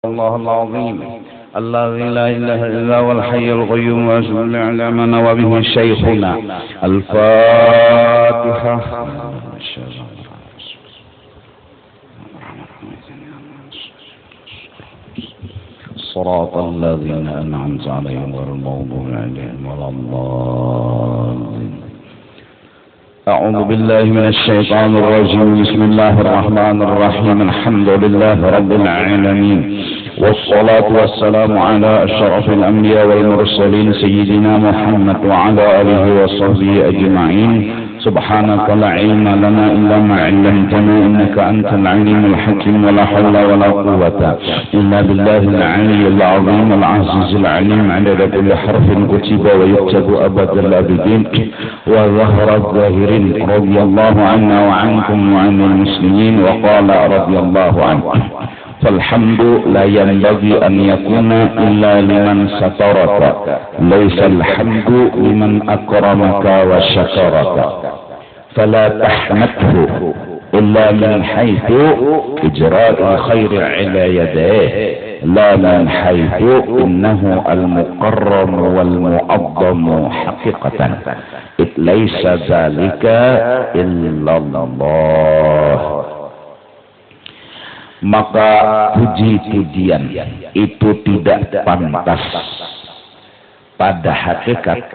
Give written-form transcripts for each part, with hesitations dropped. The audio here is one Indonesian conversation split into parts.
الله العظيم الذي لا إله إلا هو الحي القيوم وأصلي على ما نوى به شيخنا الفاتحة. صراط الذين أنعمت عليهم غير المغضوب عليهم ولا الضالين. أعوذ بالله من الشيطان الرجيم. بسم الله الرحمن الرحيم. الحمد لله رب العالمين والصلاة والسلام على أشرف الأنبياء والمرسلين سيدنا محمد وعلى آله وصحبه أجمعين. سبحانك لا علم لنا إلا ما علمتنا إنك أنت العليم الحكيم ولا حول ولا قوة إلا بالله العلي العظيم العزيز العليم عدد كل حرف كتب ويكتب أبد الآبدين وظهر الظاهرين. رضي الله عنا وعنكم وعن المسلمين. وقال رضي الله عنه فالحمد لا ينبغي أن يكون إلا لمن سترك ليس الحمد لمن أكرمك وشكرك فلا تحمده إلا من حيث إجراء الخير على يديه لا من حيث إنه المكرم والمعظم حقيقة إذ ليس ذلك إلا الله. Maka puji-pujian itu tidak pantas pada hakikat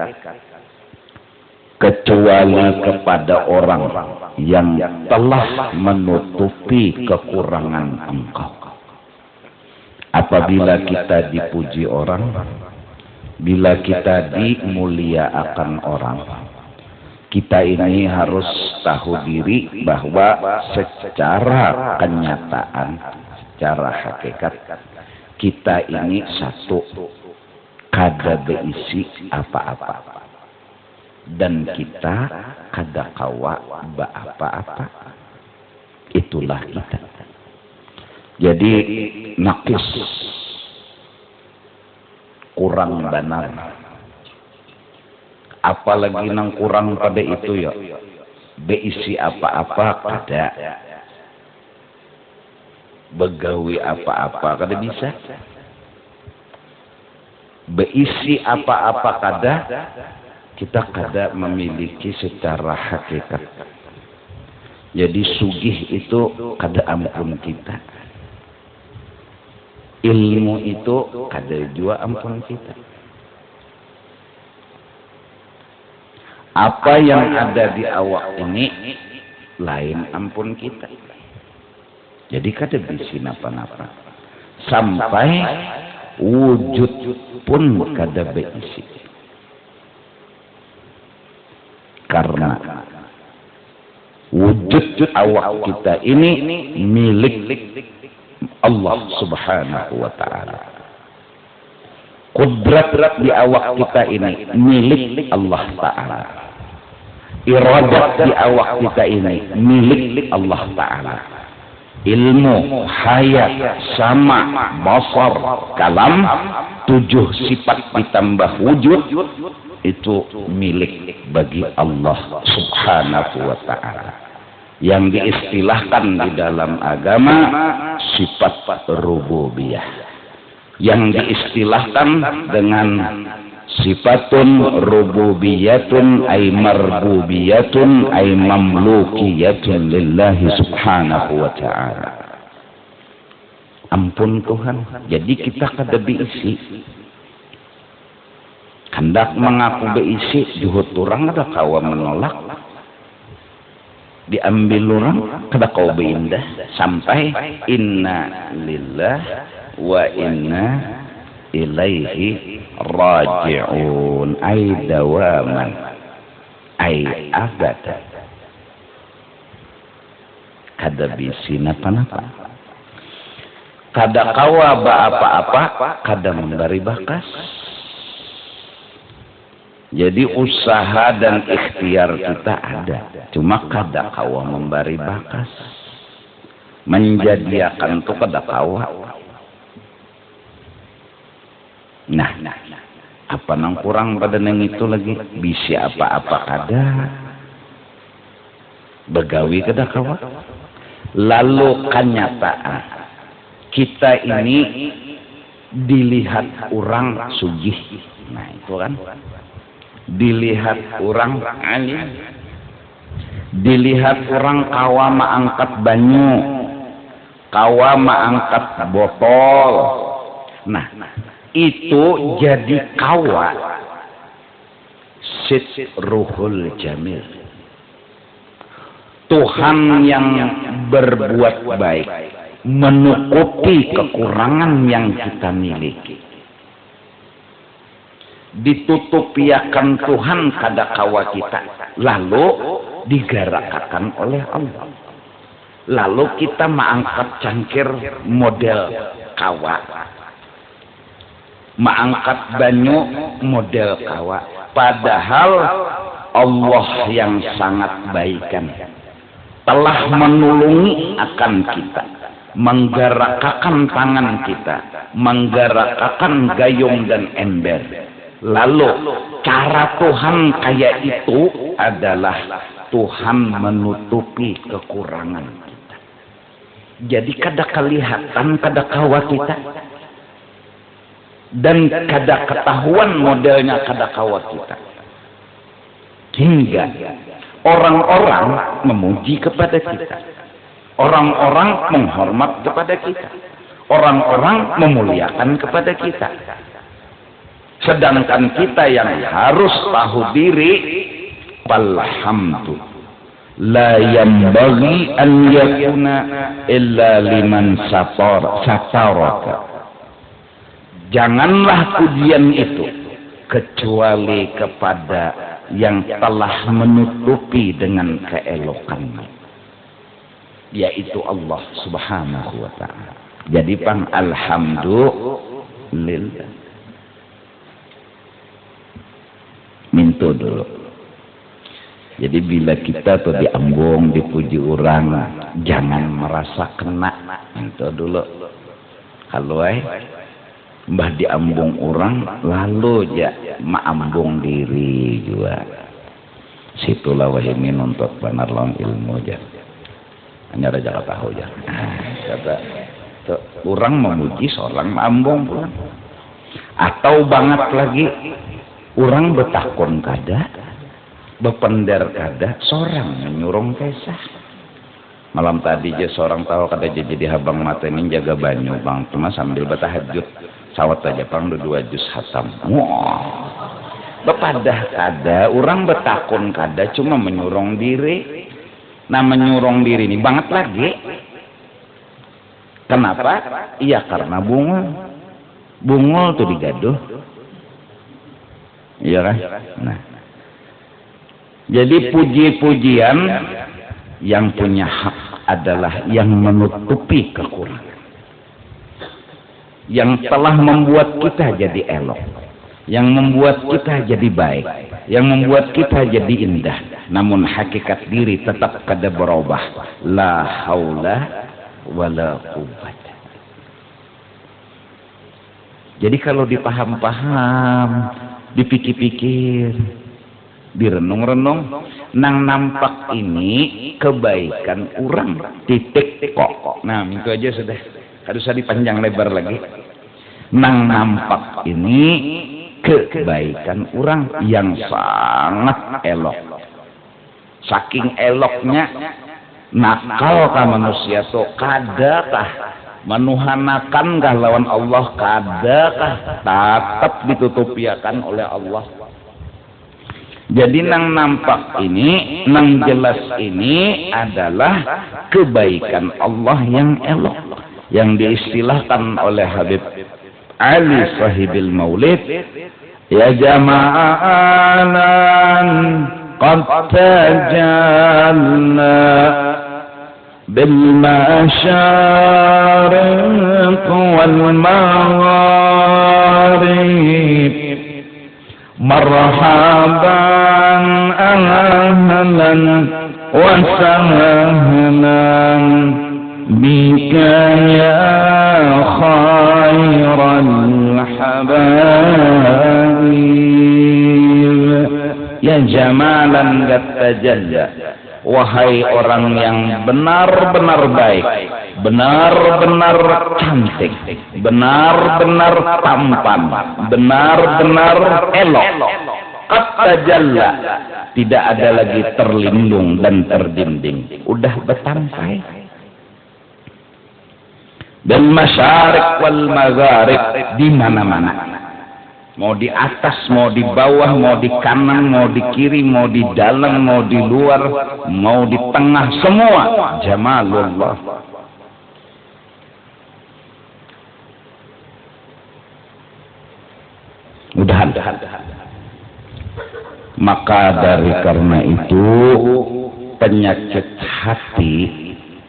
kecuali kepada orang yang telah menutupi kekurangan engkau. Apabila kita dipuji orang, bila kita dimuliakan orang, kita ini harus tahu diri bahwa secara kenyataan, secara hakikat, kita ini satu kada beisi apa-apa dan kita kada kawa apa-apa. Itulah kita. Jadi nakis, kurang benar. Apalagi nang kurang pada itu ya, beisi apa-apa kada, begawi apa-apa kada bisa, beisi apa-apa kada, kita kada memiliki secara hakikat. Jadi sugih itu kada ampun kita, ilmu itu kada jua ampun kita. Apa yang ada di awak ini lain ampun kita. Jadi kada bisa napa-napa. Sampai wujud pun kada beisi. Karena wujud awak kita ini milik Allah Subhanahu wa ta'ala. Kudrat di awak kita ini milik Allah Ta'ala. Iradat di awak kita ini milik Allah Ta'ala. Ilmu, hayat, sama, basar, kalam, 7 sifat ditambah wujud itu milik bagi Allah Subhanahu wa Ta'ala. Yang diistilahkan di dalam agama sifat rububiyah. Yang diistilahkan dengan sifatun rububiyatun ay marbubiyatun ay mamlukiyatun lillahi subhanahu wa ta'ala. Ampun Tuhan. Jadi kita kada beisi. Hendak mengaku beisi, juhut orang kada kawa menolak. Diambil orang kada kawa beindah. Sampai inna lillah wa inna ilaihi raji'un ay dawaman ay abada. Kada bisi napa-napa, kada kawa apa-apa, kada memberi bakas. Jadi usaha dan ikhtiar kita ada, cuma kada kawa memberi bakas. Menjadiakan itu kada kawa. Nah, apa nang kurang pada nang itu lagi? Bisa apa-apa kada, begawi kada kawa. Lalu kenyataan kita ini dilihat orang sugih. Nah itu kan, dilihat orang alim, dilihat orang kawa angkat banyu, kawa angkat botol. Nah itu jadi kawa Ruhul Jamil, Tuhan yang berbuat baik, menutupi kekurangan yang kita miliki. Ditutupiakan Tuhan kada kawa kita, lalu digerakkan oleh Allah. Lalu kita mengangkat cangkir model kawa, mengangkat banyu model kawa. Padahal Allah yang sangat baikan telah menolongi akan kita, menggerakkan tangan kita, menggerakkan gayung dan ember. Lalu cara Tuhan kayak itu adalah Tuhan menutupi kekurangan kita. Jadi kada kelihatan, kada kawa kita, dan kada ketahuan modelnya kada kawa kita, hingga orang-orang memuji kepada kita, orang-orang menghormat kepada kita, orang-orang memuliakan kepada kita. Sedangkan kita yang harus tahu diri, alhamdulillah la yanbaghi an yakuna illa liman sataraka. Janganlah pujian itu kecuali kepada yang telah menutupi dengan keelokannya, yaitu Allah Subhanahu wa ta'ala. Jadi pang alhamdulillah. Minto dulu. Jadi bila kita tuh diambung, dipuji orang, jangan merasa kena. Minto dulu. Kalau mbah diambung orang, lalu ya maambung diri juga. Situlah wahini nuntut benar lawan ilmu aja. Hanya raja tahu aja. Kata orang memuji seorang maambung pulang. Atau banget lagi, orang betakon kada, bepender kada, seorang menyurung kesah. Malam tadi je seorang tahu kada jadi habang mata ini jaga banyu bang, cuma sambil bertahajud sawat aja pang 2 juz hatam. Wah, bepadah kada, orang betakon kada, cuma menyurung diri. Nah menyurung diri ini banget lagi. Kenapa? Iya karena bungul tuh digaduh. Iya kan? Nah, jadi puji-pujian yang punya hak adalah yang menutupi kekurangan, yang telah membuat kita jadi elok, yang membuat kita jadi baik, yang membuat kita jadi indah. Namun hakikat diri tetap kada berubah. La haula wala quwwata. Jadi kalau dipaham-paham, dipikir-pikir, direnung-renung, nang nampak ini kebaikan orang, titik kok. Nah itu aja sudah, harus usah dipanjang lebar lagi. Nang nampak ini kebaikan orang yang sangat elok. Saking eloknya, nakal kah manusia tuh, kadakah menuhanakan kah lawan Allah, kadakah tetap ditutupiakan oleh Allah. Jadi nang nampak ini, nang jelas ini adalah kebaikan Allah yang elok, yang diistilahkan oleh Habib Ali sahibil Maulid, ya jama'anan qad tajalna bil masyariq wal magharib, marhaban ahlan wa sahlan bika ya khairal habaib, ya jamalan gat tajalla, wahai orang yang benar-benar baik, benar-benar cantik, benar-benar tampan, benar-benar elok. Qad tajalla, tidak ada lagi terlindung dan terdinding, udah betampai. Dan masyarik wal magharib, di mana-mana, mau di atas, mau di bawah, mau di kanan, mau di kiri, mau di dalam, mau di luar, mau di tengah, semua jamalullah. Mudahan. Maka dari karena itu penyakit hati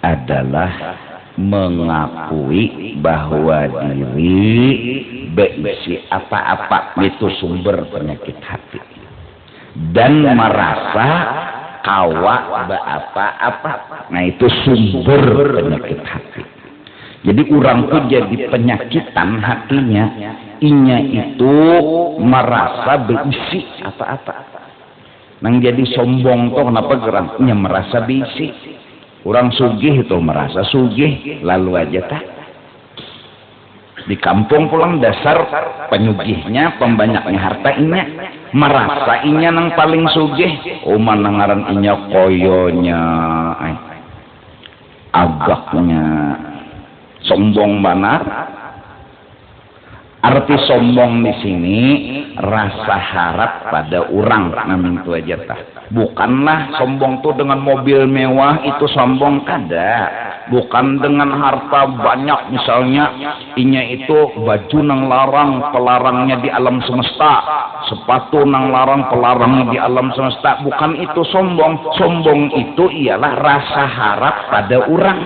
adalah mengakui bahwa diri berisi apa-apa, itu sumber penyakit hati, dan merasa kawa apa-apa, nah itu sumber penyakit hati. Jadi orang tuh jadi penyakitan hatinya, inya itu merasa berisi apa-apa. Nang jadi sombong tuh kenapa geraknya merasa berisi. Orang sugih itu merasa sugih, lalu aja tak. Di kampung pulang dasar penyugihnya, pembanyaknya harta inya, merasa inya nang paling sugih. Manangaran inya koyonya, agaknya, sombong benar. Arti sombong di sini rasa harap pada orang, namun itu aja tak. Bukanlah sombong tuh dengan mobil mewah, itu sombong kada. Bukan dengan harta banyak, misalnya inya itu baju nang larang, pelarangnya di alam semesta, sepatu nang larang, pelarangnya di alam semesta. Bukan itu sombong. Sombong itu ialah rasa harap pada orang.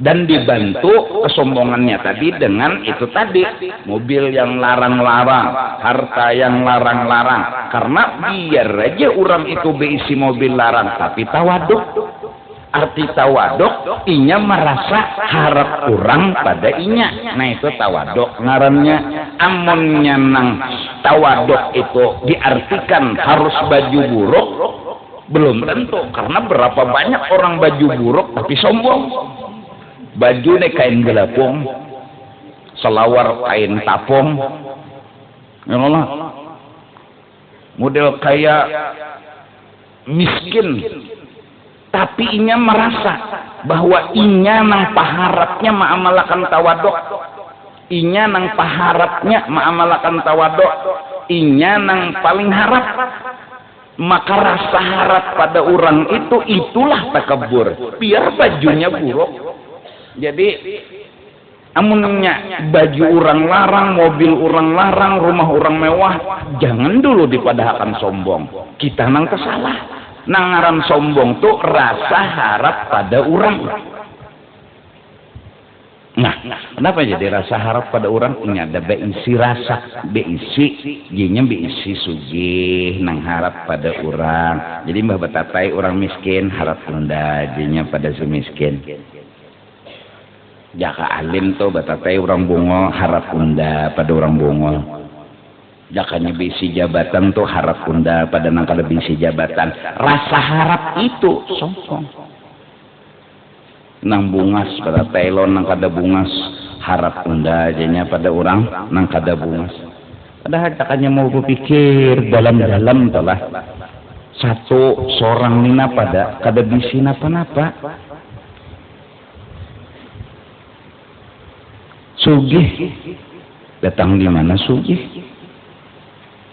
Dan dibantu kesombongannya tadi dengan itu tadi, mobil yang larang-larang, harta yang larang-larang. Karena biar aja orang itu berisi mobil larang, tapi tawaduk. Arti tawaduk, inya merasa harap orang pada inya. Nah itu tawaduk ngarannya. Amunnya nang tawaduk itu diartikan harus baju buruk, belum tentu. Karena berapa banyak orang baju buruk tapi sombong. Baju nih kain gelapung, selawar kain tapung, ya Allah, model kayak miskin, tapi inya merasa bahwa inya nang paharapnya ma'amalakan tawaduk, inya nang paharapnya ma'amalakan tawaduk, inya nang paling harap. Maka rasa harap pada orang itu, itulah takabur. Biar bajunya buruk. Jadi amunnya baju orang larang, mobil orang larang, rumah orang mewah, jangan dulu dipadahkan sombong. Kita nang kesalah. Nangaran sombong tuh rasa harap pada orang. Nah, kenapa jadi rasa harap pada orang? Ini ada beisi rasa, beisi, jinya beisi sugih, nang harap pada orang. Jadi mbah betatai orang miskin harap rendah, jinya pada si miskin. Jaka alim tuh batatai orang bungo harap unda pada orang bungo. Jakanya bisi jabatan tuh harap unda pada nang kada bisi jabatan. Rasa harap itu sombong. Nang bungas pada telon nang kada bungas harap unda jadinya pada orang nang kada bungas. Padahal jakanya mau berpikir dalam-dalam telah satu seorang nina pada kada bisi napa-napa. Sugih datang di mana sugih?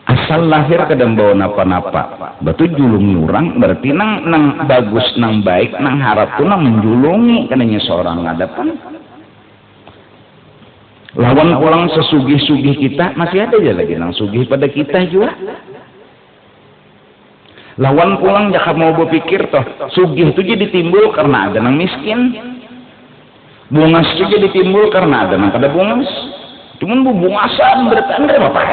Asal lahir kadang bawa napa-napa. Batu julung orang berarti nang bagus, nang baik, nang harap tuh nang menjulungi kadangnya seorang ngadapan. Lawan pulang sesugih-sugih kita masih ada aja lagi nang sugih pada kita juga. Lawan pulang jaka mau berpikir toh sugih itu jadi timbul karena ada nang miskin. Bungas itu jadi timbul karena ada nang kada bungas. Cuman bungasan bertanda apa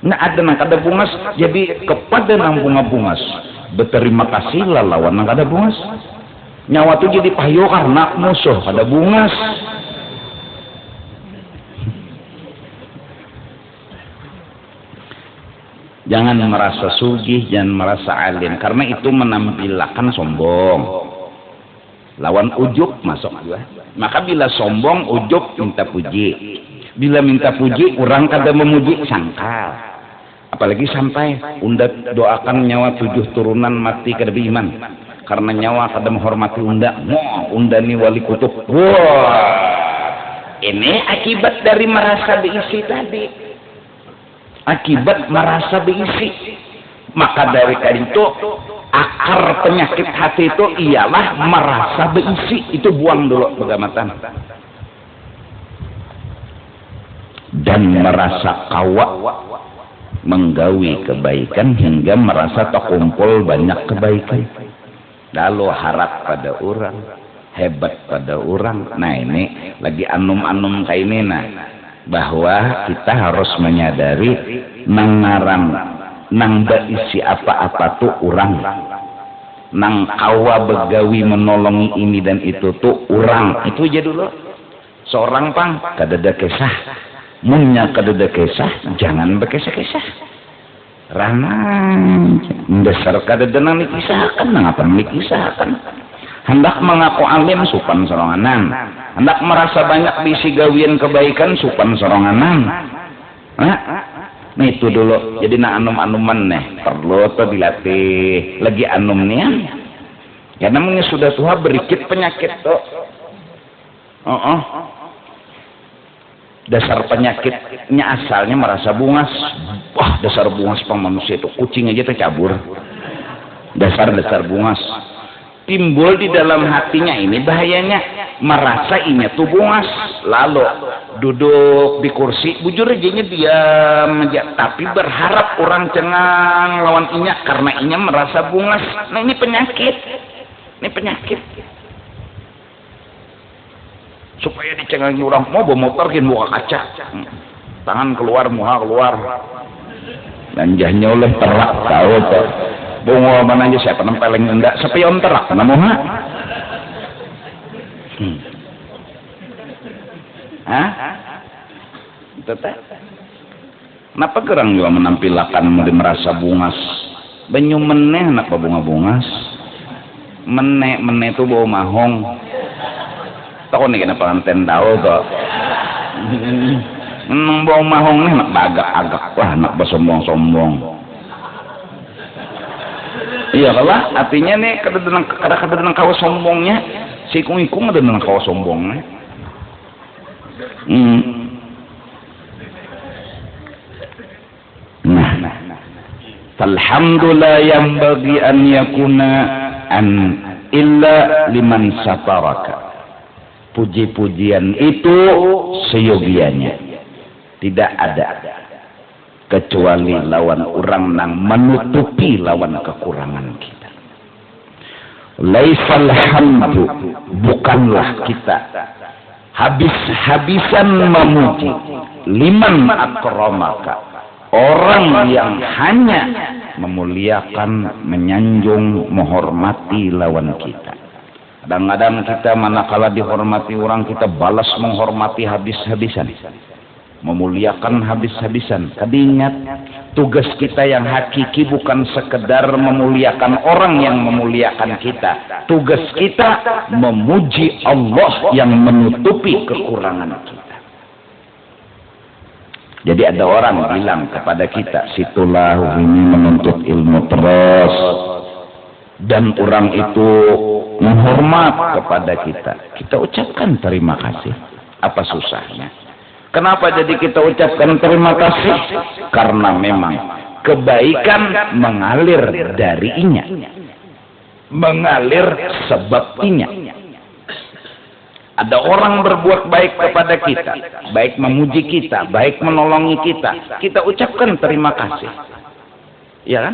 Nah ada nang kada bungas jadi kepada nang bunga-bungas. Berterima kasih lah lawan nang kada bungas. Nyawa tuh jadi payo karena musuh kada bungas. Jangan merasa sugih, jangan merasa alim, karena itu menampilkan sombong. Lawan ujub masuk juga. Maka bila sombong, ujub, minta puji. Bila minta puji, orang kada memuji, sangkal. Apalagi sampai unda doakan nyawa 7 turunan mati kada beriman. Karena nyawa kada menghormati unda. Unda ni wali kutub. Ini akibat dari merasa diisi tadi. Akibat merasa diisi. Maka dari itu akar penyakit hati itu ialah merasa berisi. Itu buang dulu begamatan. Dan merasa kawa menggawi kebaikan hingga merasa terkumpul banyak kebaikan. Lalu harap pada orang, hebat pada orang. Nah ini lagi anum-anum kayak ini bahwa kita harus menyadari nangarang nang berisi apa-apa tuh orang, nang kawa begawi menolongi ini dan itu tuh orang. Itu aja dulu. Seorang pang kadada kisah, munya kadada kisah, jangan berkisah-kisah. Ranang dasar kadada nang dikisahkan, ngapa dikisahkan? Hendak mengaku alim supan soronganan, hendak merasa banyak bisi gawian kebaikan supan soronganan. Nah itu dulu. Jadi anum-anuman perlu tuh dilatih. Lagi anum nih ya namanya sudah tua berikit penyakit tuh. Dasar penyakitnya asalnya merasa bungas. Wah dasar bungas pang manusia itu kucing aja tercabur. Dasar bungas timbul di dalam hatinya. Ini bahayanya merasa inya tuh bungas, lalu duduk di kursi bujur aja diam aja, tapi berharap orang cengang lawan inya karena inya merasa bungas. Nah ini penyakit, supaya dicengangi orang mau bawa motor gin buka kaca, tangan keluar, muha keluar, lanjahnya oleh terak tahu tuh. Bungo mana aja siapa nempeleng enggak sepion terak namuha. Kenapa gerang juga menampilkan merasa bungas? Banyu meneh nak bunga-bungas. Meneh itu bau mahong. Tahu nih kenapa anten tahu tuh. Bau mahong nih nak bagak-agak wah nak bersombong-sombong. Iya lah, artinya nih kadang-kadang kawa sombongnya, si ikung ada dengan kawa sombongnya. Nah, alhamdulillah yang bagi an yakuna an illa liman sataraka. Puji-pujian itu seyogianya, tidak ada kecuali lawan orang yang menutupi lawan kekurangan kita. Laisal hamdu, bukanlah kita habis-habisan memuji liman akramaka, orang yang hanya memuliakan, menyanjung, menghormati lawan kita. Kadang-kadang kita manakala dihormati orang kita balas menghormati habis-habisan, memuliakan habis-habisan. Ingat, tugas kita yang hakiki bukan sekedar memuliakan orang yang memuliakan kita. Tugas kita memuji Allah yang menutupi kekurangan kita. Jadi ada orang bilang kepada kita, situlah ini menuntut ilmu terus, dan orang itu menghormat kepada kita. Kita ucapkan terima kasih. Apa susahnya? Kenapa jadi kita ucapkan terima kasih? Karena memang kebaikan mengalir darinya, mengalir sebabnya. Ada orang berbuat baik kepada kita, baik memuji kita, baik menolongi kita, kita ucapkan terima kasih. Ya kan?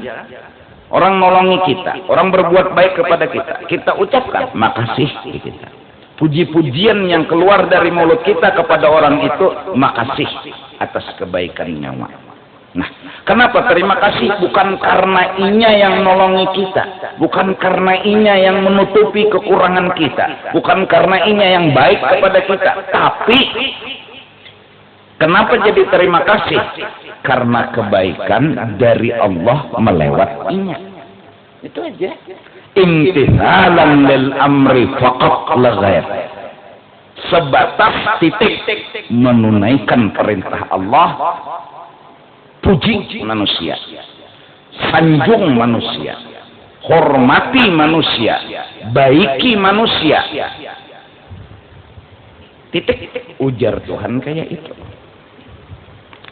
Orang nolongi kita, orang berbuat baik kepada kita, kita ucapkan makasih kita. Puji-pujian yang keluar dari mulut kita kepada orang itu makasih atas kebaikan nyawa. Nah, kenapa terima kasih? Bukan karena inya yang nolongi kita, bukan karena inya yang menutupi kekurangan kita, bukan karena inya yang baik kepada kita, tapi kenapa jadi terima kasih? Karena kebaikan dari Allah melewat inya. Itu aja. imtithalan lil amri faqat la ghair. Sebatas titik menunaikan perintah Allah, puji manusia, sanjung manusia, hormati manusia, baiki manusia. Titik ujar Tuhan kayak itu.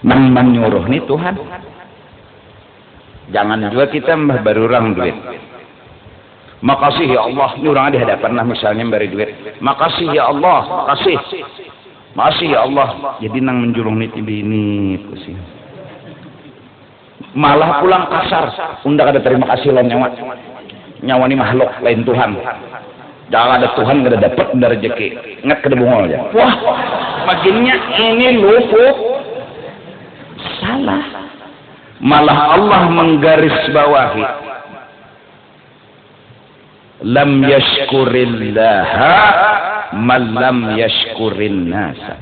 Nang menyuruh nih Tuhan. Jangan juga kita mbah baru orang duit. Makasih ya Allah, ini orang di hadapan lah misalnya beri duit. Makasih ya Allah, makasih. Makasih ya Allah. Jadi nang menjurung nih ini pusing. Malah pulang kasar. Unda kada terima kasih lawan nyawa. Nyawa ini makhluk lain Tuhan. Jangan ada Tuhan kada dapat unda rezeki. Ingat kada bungol aja. Wah, makinnya ini luput. Salah. Malah Allah menggarisbawahi lam yashkurillaha man lam yashkurin nasa.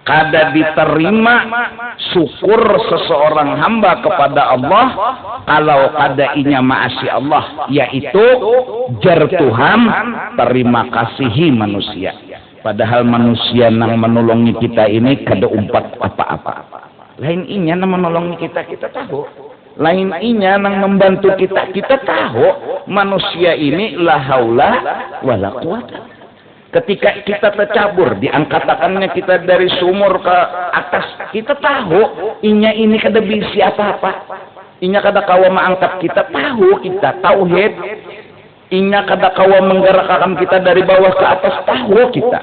Kada diterima syukur seseorang hamba kepada Allah kalau kada inya maasi Allah, yaitu jar Tuhan terima kasihi manusia. Padahal manusia nang menolongi kita ini kada umpat apa-apa. Lain inya nang menolongi kita, kita tahu. Lain inya nang membantu kita, kita tahu. Manusia ini la haula wala quwata. Ketika kita tercabur, diangkatakannya kita dari sumur ke atas, kita tahu inya ini kada bisi apa-apa. Inya kada kawa mengangkat kita, tahu kita tauhid. Inya kada kawa menggerakkan kita dari bawah ke atas, tahu kita.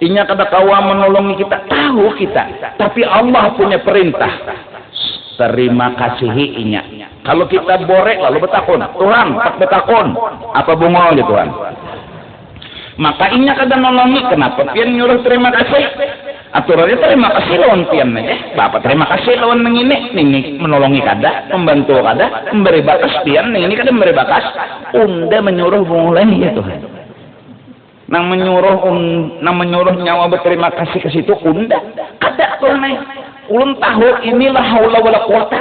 Inya kada kawa menolongi kita, tahu kita. Tapi Allah punya perintah. Terima kasihi inya. Kalau kita borek lalu betakun, Tuhan, tak betakun. Apa bungol ya Tuhan? Maka inya kada nolongi, kenapa pian nyuruh terima kasih? Aturannya terima kasih lawan pian aja. Bapak terima kasih lawan nang ini menolongi kada, membantu kada, memberi bakas pian nang ini kada memberi bakas. Unda menyuruh mulai ya Tuhan. Nang menyuruh nyawa berterima kasih ke situ unda kada Tuhan. Ulun tahu inilah haula wala quwata.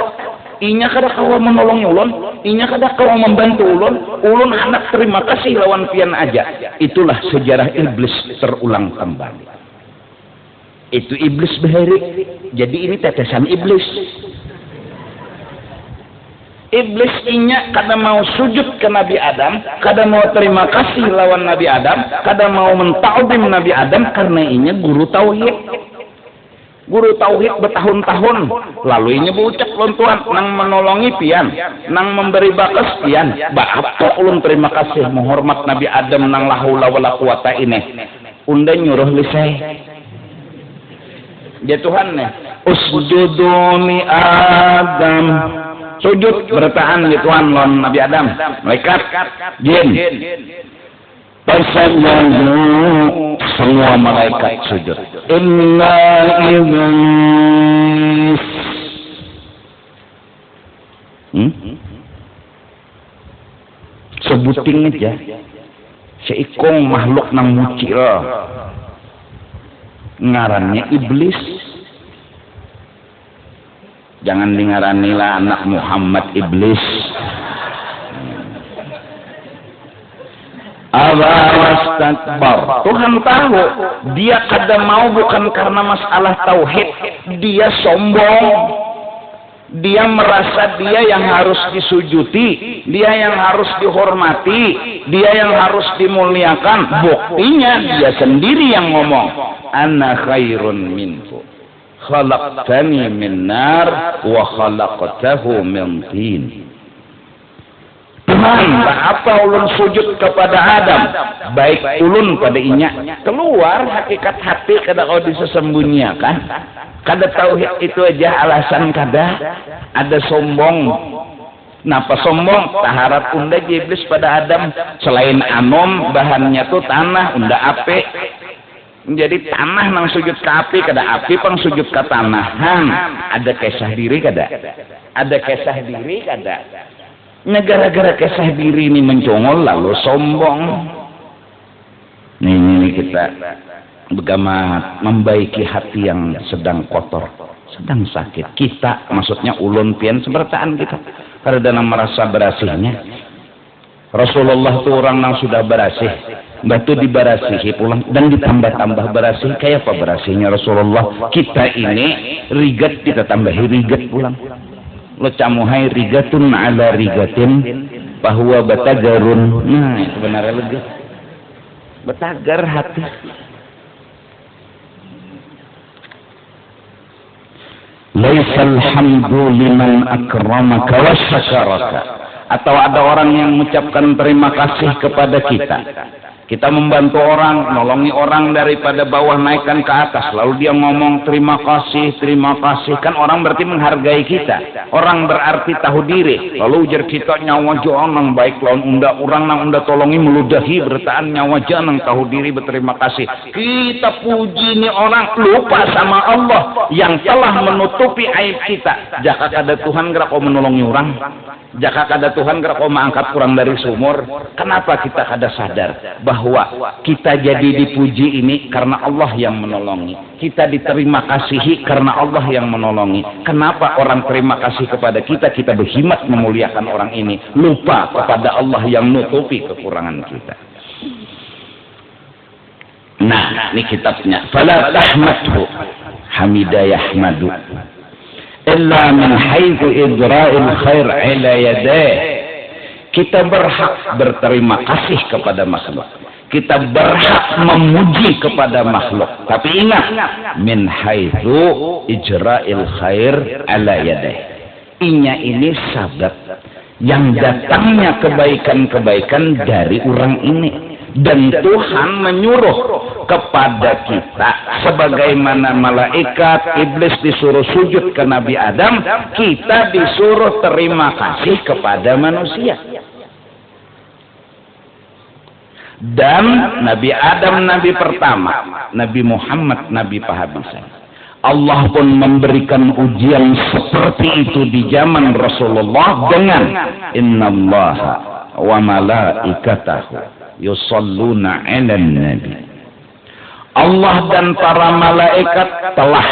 Inya kada kawa menolongi ulun, inya kada kawa membantu ulun hendak terima kasih lawan pian aja. Itulah sejarah iblis terulang kembali. Itu iblis bahari. Jadi ini tetesan iblis. Iblis inya kada mau sujud ke Nabi Adam, kada mau terima kasih lawan Nabi Adam, kada mau mentaudim Nabi Adam karena inya guru tauhid. Guru tauhid bertahun-tahun, lalu ini berucap lawan Tuhan, nang menolongi pian, nang memberi bakas pian, apa ulun terima kasih menghormat Nabi Adam nang la haula wala quwata ini. Unda nyuruh lisai. Ya Tuhan nih, usjudu li Adam. Sujud bertahan di Tuhan lawan Nabi Adam. Malaikat, jin. Fasajadu, semua malaikat sujud. Inna iblis. Sebuting aja. Seikong makhluk nang mucil. Ngarannya iblis. Jangan dingaranilah anak Muhammad iblis. Wastakbar. Tuhan tahu dia kada mau bukan karena masalah tauhid, dia sombong, dia merasa dia yang harus disujuti, dia yang harus dihormati, dia yang harus dimuliakan. Buktinya dia sendiri yang ngomong, ana khairun minhu khalaqtani min nar wa khalaqtahu min tin. Tuhan, apa ulun sujud kepada Adam, baik ulun pada inya. Keluar hakikat hati kada kau disembunyikan. Kada tauhid itu aja alasan kada. Ada sombong. Napa sombong? Taharat unda iblis pada Adam. Selain anom, bahannya tuh tanah, unda ape. Jadi tanah nang sujud ke api, kada api pang sujud ke tanahan. Ada kisah diri kada? Ada kisah diri kada? Negara-gara kisah diri ini mencongol lalu sombong. Ini kita begamat membaiki hati yang sedang kotor, sedang sakit. Kita maksudnya ulun pian sebertaan kita. Karena dalam merasa berhasilnya Rasulullah tuh orang yang sudah berasih, batu dibarasihi pulang dan ditambah-tambah berasih. Kayak apa berasihnya Rasulullah? Kita ini rigat kita tambahi rigat pulang. Lo camuhai rigatun ala rigatin bahwa batagarun. Nah itu benar lega. Betagar hati. Laisal hamdu liman akramaka wa syakaraka. Atau ada orang yang mengucapkan terima kasih kepada kita. Kita membantu orang, nolongi orang daripada bawah naikkan ke atas. Lalu dia ngomong terima kasih, terima kasih. Kan orang berarti menghargai kita. Orang berarti tahu diri. Lalu ujar kita nyawa janang baik lawan unda orang nang unda tolongi meludahi bertaan nyawa janang tahu diri berterima kasih. Kita puji ni orang lupa sama Allah yang telah menutupi aib kita. Jaka ada Tuhan gerak kau menolongi orang. Jaka ada Tuhan gerak kau mengangkat kurang dari sumur. Kenapa kita kada sadar bahwa kita jadi dipuji ini karena Allah yang menolongi. Kita diterima kasihi karena Allah yang menolongi. Kenapa orang terima kasih kepada kita? Kita berkhidmat memuliakan orang ini. Lupa kepada Allah yang nutupi kekurangan kita. Nah, ini kitabnya. Fala tahmadhu hamida yahmadu illa min haitsu idra'il khair ila yadah. Kita berhak berterima kasih kepada makhluk. Kita berhak memuji kepada makhluk. Tapi ingat, min haitsu ijra'il khair ala yadah. Inya ini sabab yang datangnya kebaikan-kebaikan dari orang ini. Dan Tuhan menyuruh kepada kita sebagaimana malaikat iblis disuruh sujud ke Nabi Adam, kita disuruh terima kasih kepada manusia. Dan Nabi Adam Nabi pertama, Nabi Muhammad Nabi pahabisan. Allah pun memberikan ujian seperti itu di zaman Rasulullah dengan innallaha wa malaikatahu yusalluna 'alan nabi. Allah dan para malaikat telah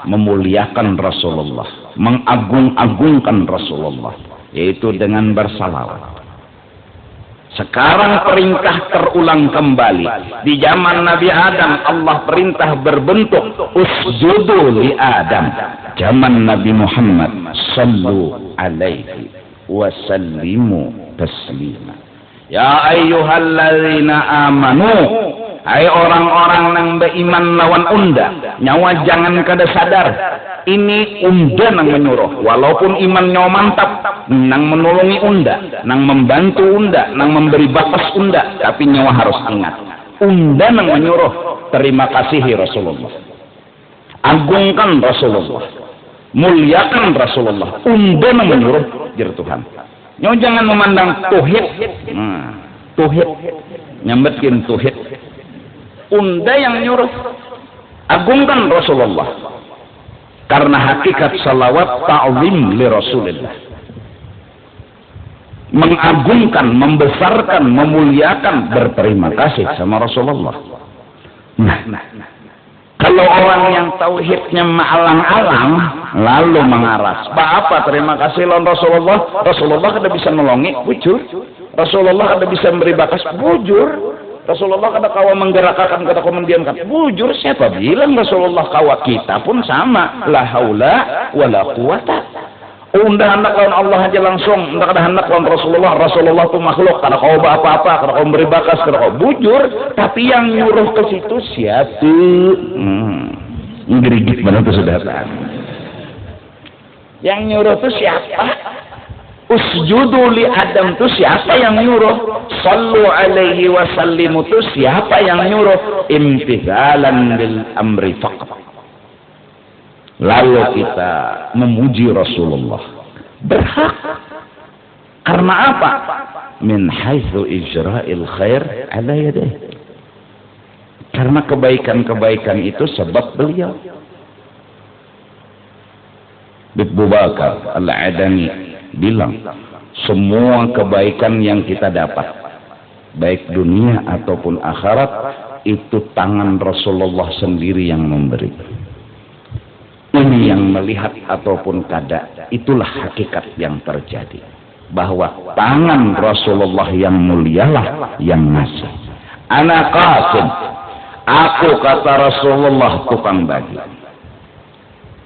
memuliakan Rasulullah, mengagung-agungkan Rasulullah, yaitu dengan bersalawat. Sekarang perintah terulang kembali. Di zaman Nabi Adam Allah perintah berbentuk usjudu li Adam. Zaman Nabi Muhammad sallu alaihi wa sallimu taslima. Ya ayyuhalladzina amanu, hai orang-orang yang beriman lawan unda, nyawa jangan kada sadar. Ini unda nang menyuruh, walaupun iman nyawa mantap, nang menolongi unda, nang membantu unda, nang memberi bakas unda, tapi nyawa harus ingat, unda nang menyuruh, terima kasihi Rasulullah, agungkan Rasulullah, muliakan Rasulullah, unda nang menyuruh, jar Tuhan. Nyawa jangan memandang tauhid, tauhid, nyambetkin tauhid. Unda yang nyuruh, agungkan Rasulullah. Karena hakikat salawat ta'zim li Rasulillah. Mengagungkan, membesarkan, memuliakan, berterima kasih sama Rasulullah. Nah, kalau orang yang tauhidnya maalang-alang lalu mengaras, apa terima kasih lawan Rasulullah? Rasulullah kada bisa nolongi, bujur. Rasulullah kada bisa memberi bakas, bujur. Rasulullah kada kawa menggerakkan, kada kawa mendiamkan, bujur. Siapa bilang Rasulullah kawa? Kita pun sama. La haula wala quwata. Unda hendak lawan Allah aja langsung, hendak ada hendak lawan Rasulullah. Rasulullah itu makhluk, kada kawa apa-apa, kada kawa memberi bakas, kada kawa bujur. Tapi yang nyuruh ke situ siapa? Gerigit mana tuh saudara? Yang nyuruh itu siapa? Usjudu li Adam itu siapa yang nyuruh? Sallu alaihi wa sallimu itu siapa yang nyuruh? Imtithalan lil amri faqat. Lalu kita memuji Rasulullah. Berhak. Karena apa? Min haitsu ijra'il khair ala yadayhi. Karena kebaikan-kebaikan itu sebab beliau. Abu Bakar Al-Adani bilang, semua kebaikan yang kita dapat, baik dunia ataupun akhirat, itu tangan Rasulullah sendiri yang memberi. Ini yang melihat ataupun kada, itulah hakikat yang terjadi. bahwa tangan Rasulullah yang mulialah yang ngasih. Ana qasim, aku kata Rasulullah tukang bagi.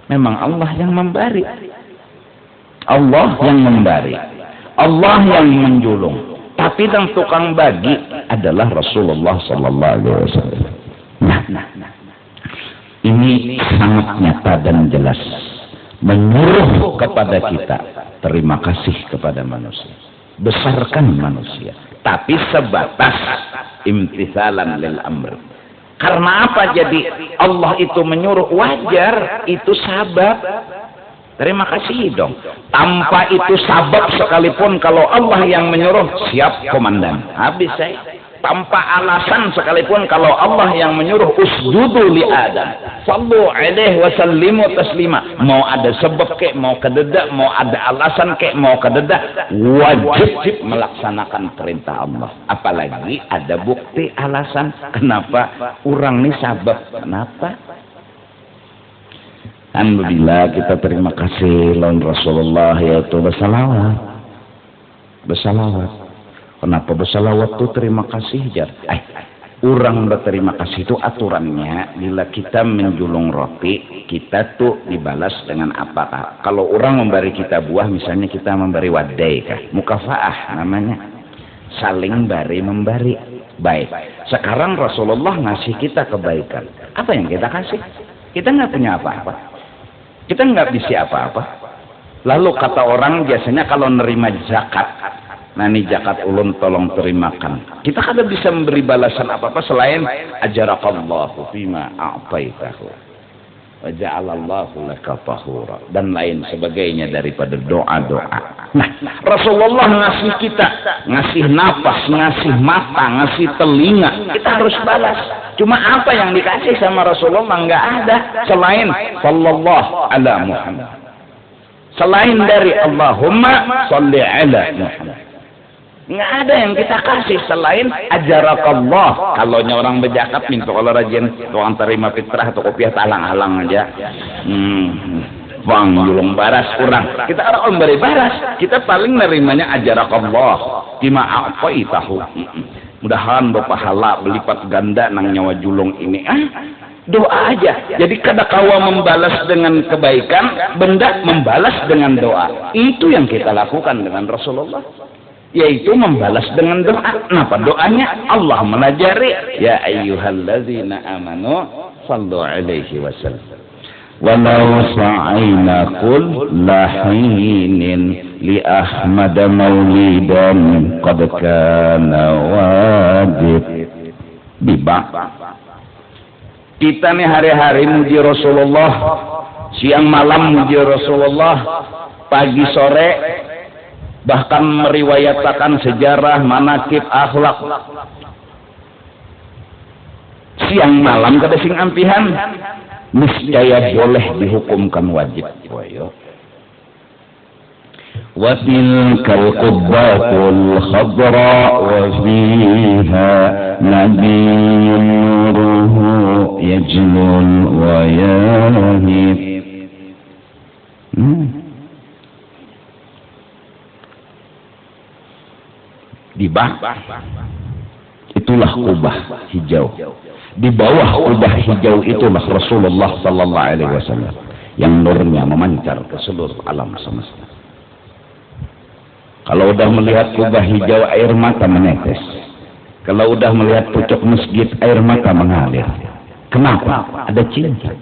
Memang Allah yang memberi, Allah yang memberi, Allah yang menjulung. Tapi yang tukang bagi adalah Rasulullah Sallallahu Alaihi Wasallam. Nah, ini sangat nyata dan jelas menyuruh kepada kita terima kasih kepada manusia, besarkan manusia, tapi sebatas imtithalan lil amr. Karena apa? Jadi Allah itu menyuruh, wajar itu sabab. Terima kasih dong. Tanpa itu sabab sekalipun, kalau Allah yang menyuruh, siap komandan. Habis saya. Tanpa alasan sekalipun, kalau Allah yang menyuruh, usjudu li Adam, sallu alaihi wa sallimu taslima. Mau ada sebab kek, mau kededak, mau ada alasan kek, mau kededak, wajib melaksanakan perintah Allah. Apalagi ada bukti alasan. Kenapa? Orang ini sabab. Kenapa? Alhamdulillah kita terima kasih lawan Rasulullah, yaitu bersalawat. Bersalawat. Kenapa bersalawat itu terima kasih jar? Orang berterima kasih itu aturannya, bila kita menjulung roti, kita tuh dibalas dengan apa? Kalau orang memberi kita buah, misalnya kita memberi wadai kah? Mukafaah namanya. Saling beri memberi. Baik. Sekarang Rasulullah ngasih kita kebaikan. Apa yang kita kasih? Kita nggak punya apa-apa. Kita nggak bisa apa-apa. Lalu kata orang biasanya kalau nerima zakat, nah ini zakat ulun tolong terimakan. Kita kada bisa memberi balasan apa-apa selain ajarakallahu fima a'taitahu wa ja'alallahu laka tahura dan lain sebagainya daripada doa-doa. Nah, Rasulullah ngasih kita, ngasih nafas, ngasih mata, ngasih telinga, kita harus balas. Cuma apa yang dikasih sama Rasulullah nggak ada selain sallallahu ala Muhammad. Selain dari Allahumma sholli ala Muhammad. Nggak ada yang kita kasih selain ajarakallah. Kalau orang berzakat minta kalau rajin tukang terima fitrah atau kopiah talang-halang aja. Bang julung baras kurang. Kita orang memberi baras, kita paling nerimanya ajarakallah. Bima a'taitahu. Mudahan berpahala berlipat ganda nang nyawa julung ini. Doa aja. Jadi kada kawa membalas dengan kebaikan, benda membalas dengan doa. Itu yang kita lakukan dengan Rasulullah. Yaitu membalas dengan doa. Kenapa doanya? Allah melajari. Ya ayyuhalladzina amanu sallu alaihi wasallam. Walau sa'ayna kulla hinin li Ahmad maulidan qad kana wajib. Bibak. Kita nih hari-hari muji Rasulullah, siang malam muji Rasulullah, pagi sore bahkan meriwayatkan sejarah, manakib, akhlak. Siang malam kada sing ampihan, niscaya boleh dihukumkan wajib. Wa tilkal qubbatul khadra wa fiha nabiyyun nuruhu yajlul wa yahib. Di bawah itulah kubah hijau. Di bawah kubah hijau itulah Rasulullah Sallallahu Alaihi Wasallam yang nurnya memancar ke seluruh alam semesta. Kalau udah melihat kubah hijau, air mata menetes. Kalau udah melihat pucuk masjid, air mata mengalir. Kenapa? Ada cinta.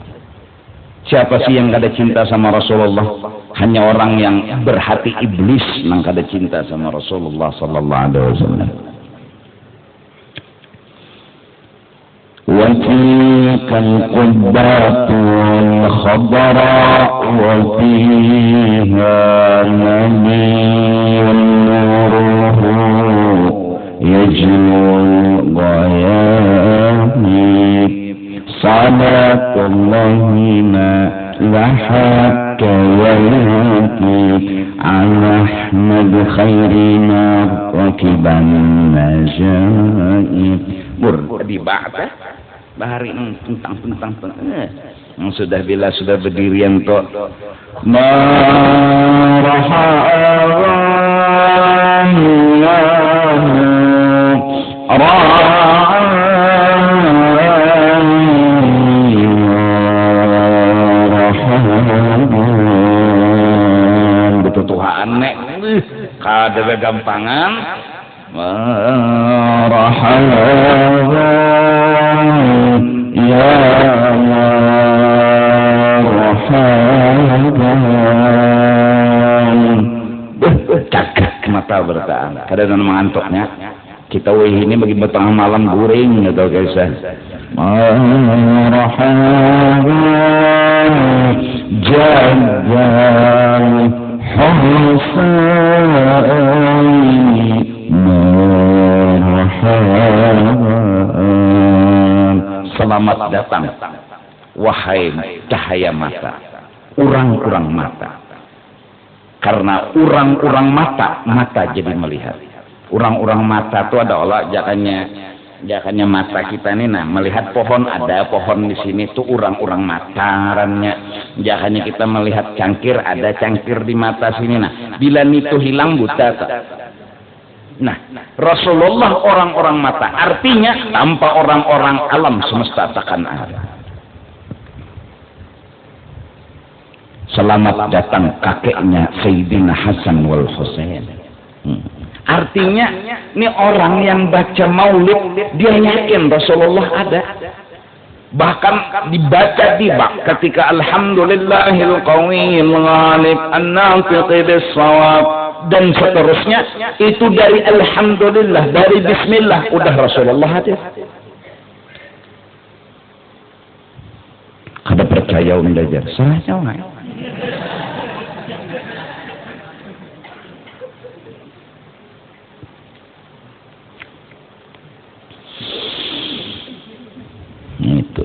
Siapa sih yang kada cinta sama Rasulullah? Hanya orang yang berhati iblis yang kada cinta sama Rasulullah Sallallahu Alaihi Wasallam. Wa tilkal qubbatul khadra wa fiha nabiyyun nuruhu yajlul ghayahib. Salatullahi ma lahak yalaki ala Ahmad khairina wakiban najaib. Di ba'da bahari tentang yang sudah bila sudah berdirian to maraha betul Tuhan nek kada gampangan marhaban ya cakak mata bertaan kadang mengantuknya kita ini bagi tengah malam guring atau guys marhaban jadal husai marhaban selamat datang wahai cahaya mata urang-urang mata. Karena urang-urang mata jadi melihat. Urang-urang mata itu ada olah jakannya mata kita ini nah melihat pohon ada pohon di sini tuh urang-urang mata rannya. Jakannya kita melihat cangkir ada cangkir di mata sini nah. Bila itu hilang buta tak? Nah, Rasulullah orang-orang mata. Artinya tanpa orang-orang alam semesta takkan ada. Selamat datang kakeknya Sayyidina Hasan wal Husain. Artinya ini orang yang baca maulid dia yakin Rasulullah ada. Bahkan dibaca di bak ketika alhamdulillahil qawiyil ghalib an-nafiqi bis-shawab dan seterusnya itu dari alhamdulillah dari bismillah udah Rasulullah ada. Kada percaya belajar salah jauh itu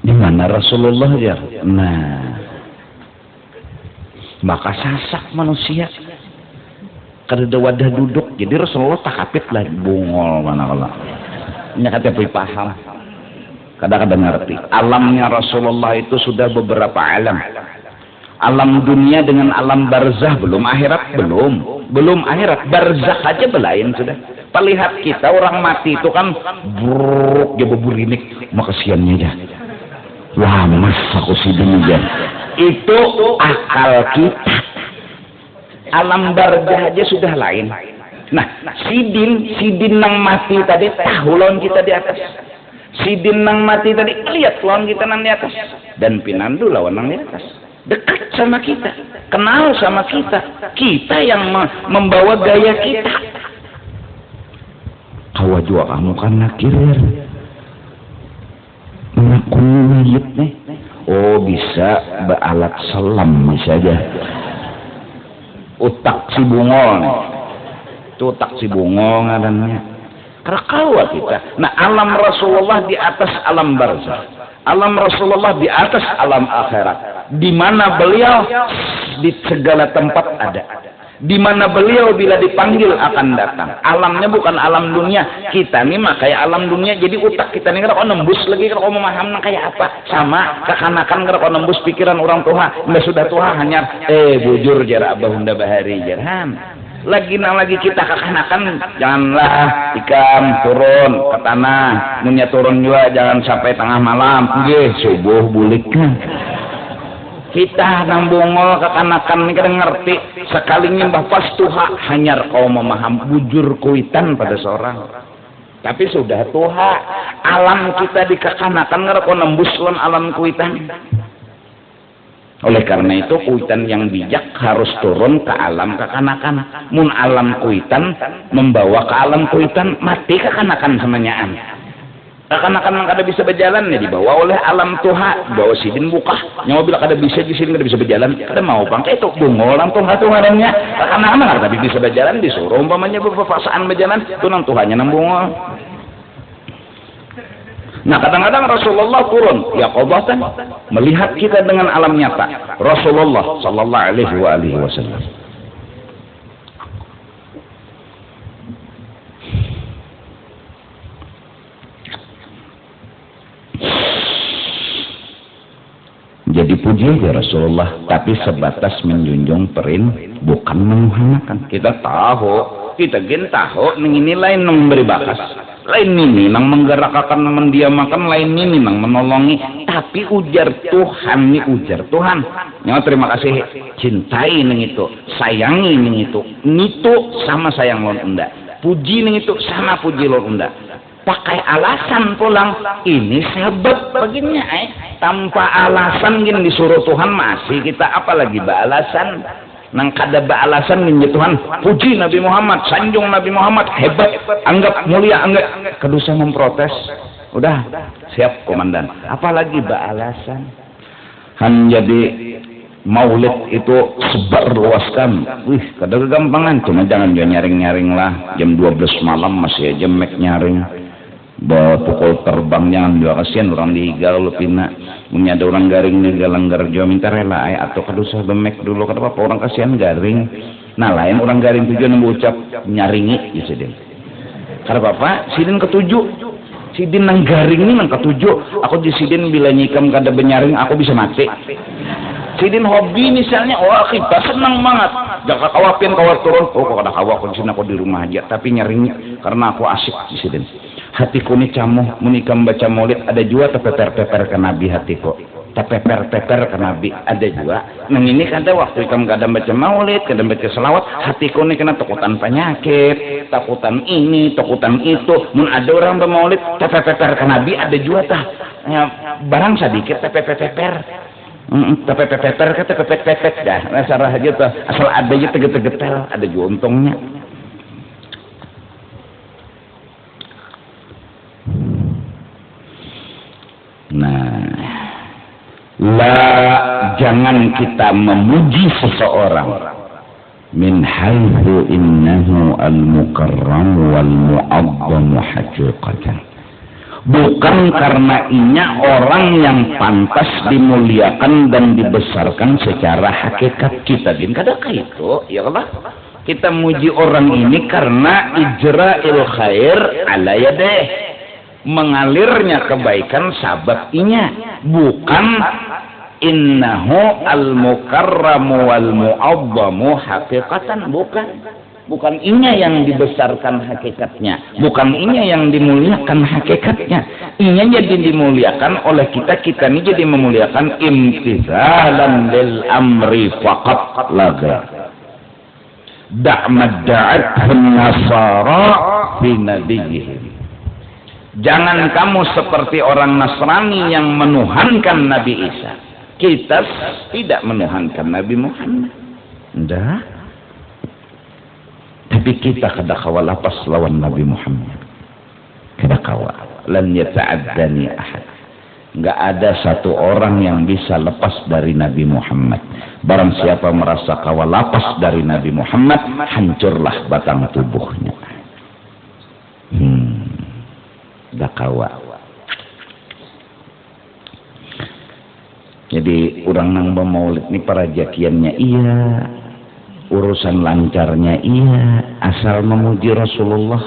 di mana Rasulullah ya nah maka sasak manusia kada wadah duduk jadi Rasulullah tak kapit lah bungol mana kalau ini kata paham kadang-kadang ngerti alamnya Rasulullah itu sudah beberapa alam dunia dengan alam barzah belum akhirat belum akhirat barzah aja belain sudah lihat kita orang mati itu kan buruk dia beburinik makasiannya aja wah mas aku sidin aja itu akal kita alam barzah aja sudah lain nah sidin nang mati tadi tahu lawan kita di atas sidin nang mati tadi lihat lawan kita nang di atas dan pinandu lawan nang di atas dekat sama kita kenal sama kita yang membawa gaya kita kawa jua kamu kan nakirir mengaku mayit nih oh bisa bealat selam saja utak si bungol itu utak si bungol ngadannya karena kawa kita nah alam Rasulullah di atas alam barzah alam Rasulullah di atas alam akhirat di mana beliau di segala tempat ada di mana beliau bila dipanggil akan datang alamnya bukan alam dunia kita nih mah kayak alam dunia jadi utak kita nih kalau nembus lagi kalau memaham kayak apa sama kekanakan kalau nembus pikiran orang tua nggak sudah tua hanya bujur jarak abah hunda bahari jarang lagi kita kekanakan janganlah ikam turun ke tanah nunya turun juga jangan sampai tengah malam subuh buliknya kita nang bungol kekanakan ini kadang ngerti sekalinya bahwa tuha hanyar kau memaham bujur kuitan pada seorang tapi sudah tuha alam kita di kekanakan ngerti nembus lan alam kuitan oleh karena itu kuitan yang bijak harus turun ke alam kekanakan mun alam kuitan membawa ke alam kuitan mati kekanakan semuanyaan akan kada bisa berjalan ya dibawa oleh alam Tuhan bawa sidin buka nyawa bila kada bisa di sini kada bisa berjalan kada mau bangkai itu bungolang Tuhan ngarannya akan tapi bisa berjalan disuruh umpamanya berpaksaan berjalan tunang Tuhannya nambungol nah kadang-kadang Rasulullah turun ya qobatan melihat kita dengan alam nyata Rasulullah sallallahu alaihi wasallam Jadi puji ya Rasulullah, tapi sebatas menjunjung bukan menuhanakan. Kita tahu, kita gen tahu ini lain memberi bakas, lain ini nang menggerakkan mendiamakan, lain ini nang menolongi. Tapi ujar Tuhan nih, ujar Tuhan. Ya terima kasih, cintai nih itu, sayangi nih itu sama sayang lon unda. Puji nih itu sama puji lon unda. Pakai alasan pulang, ini sebab begini tanpa alasan gini disuruh Tuhan masih kita apalagi beralasan. Nang kada beralasan gini Tuhan, puji Nabi Muhammad, sanjung Nabi Muhammad, hebat, anggap mulia, anggap kedusa memprotes. Udah siap komandan, apalagi beralasan. Han jadi maulid itu sebar luaskan, wih kada kegampangan, cuma jangan dia nyaring-nyaring lah, jam 12 malam masih aja mek nyaring. Bawa pukul terbang jangan dua, kasihan orang dihigal lu pina punya ada orang garing nih galanggar jauh minta rela atau kadusah bemek dulu kenapa orang kasihan garing. Nah lain orang garing tujuan yang ucap nyaringi ya sidin karena bapak sidin ketujuh sidin nang garing ini nang ketujuh aku di sidin bila nyikam kada benyaring aku bisa mati. Sidin hobi misalnya, wah kita senang banget. Jangan kawapin kawat turun, oh kok ada kawat aku di sini aku di rumah aja, tapi nyaring karena aku asik di sidin. Hatiku ini camuh, menikam baca maulid ada juga tepeper-peper ke Nabi hatiku. Tepeper-peper ke Nabi ada juga. Nang ini kada waktu ikam kada baca maulid, kada baca selawat, hatiku ini kena takutan penyakit, takutan ini, takutan itu. Mun ada orang bermaulid, tepeper-peper ke Nabi ada juga tah. Ya, barang sedikit tepeper-peper. Tepeper-peper kata pepet-pepet dah. Rasarah aja tuh. Asal ada aja teget-tegetel, ada juga untungnya. Nah, jangan kita memuji seseorang min haitsu innahu al-mukarram wal mu'azzam haqiqatan. Bukan karena inya orang yang pantas dimuliakan dan dibesarkan secara hakikat kita. Din kadang itu, ya Allah. Kita muji orang ini karena ijra'il khair ala yadeh. Mengalirnya kebaikan sabab inya, bukan innahu al-mukarramu wal mu'azzamu haqiqatan, bukan inya yang dibesarkan hakikatnya, bukan inya yang dimuliakan hakikatnya. Inya jadi dimuliakan oleh kita ini jadi memuliakan imtizalan lil amri faqat laga da'mad da'atun nasara fi nabiyihim. Jangan kamu seperti orang Nasrani yang menuhankan Nabi Isa. Kita tidak menuhankan Nabi Muhammad. Enggak. Tapi kita kada kawa lapas lawan Nabi Muhammad. Kada kawa. Lan yata'addani ahad. Enggak ada satu orang yang bisa lepas dari Nabi Muhammad. Barang siapa merasa kawa lapas dari Nabi Muhammad, hancurlah batang tubuhnya. Dakawa. Jadi orang nang bermaulid ini para jakiannya iya, urusan lancarnya iya, asal memuji Rasulullah,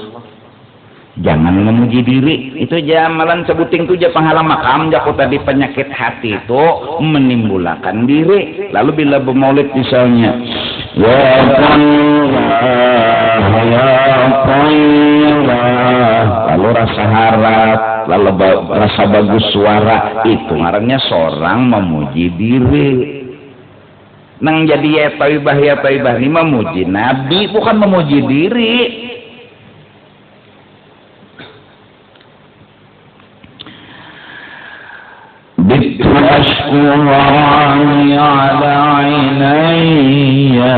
jangan memuji diri. Itu aja amalan sebuting itu aja penghalang makam jaku tadi penyakit hati itu menimbulkan diri. Lalu bila bermaulid misalnya lalu rasa harap, lalu rasa bagus suara, itu ngarannya seorang memuji diri. Nang jadi ya taibah ini memuji Nabi, bukan memuji diri. Bitu ashkurani ala ainayya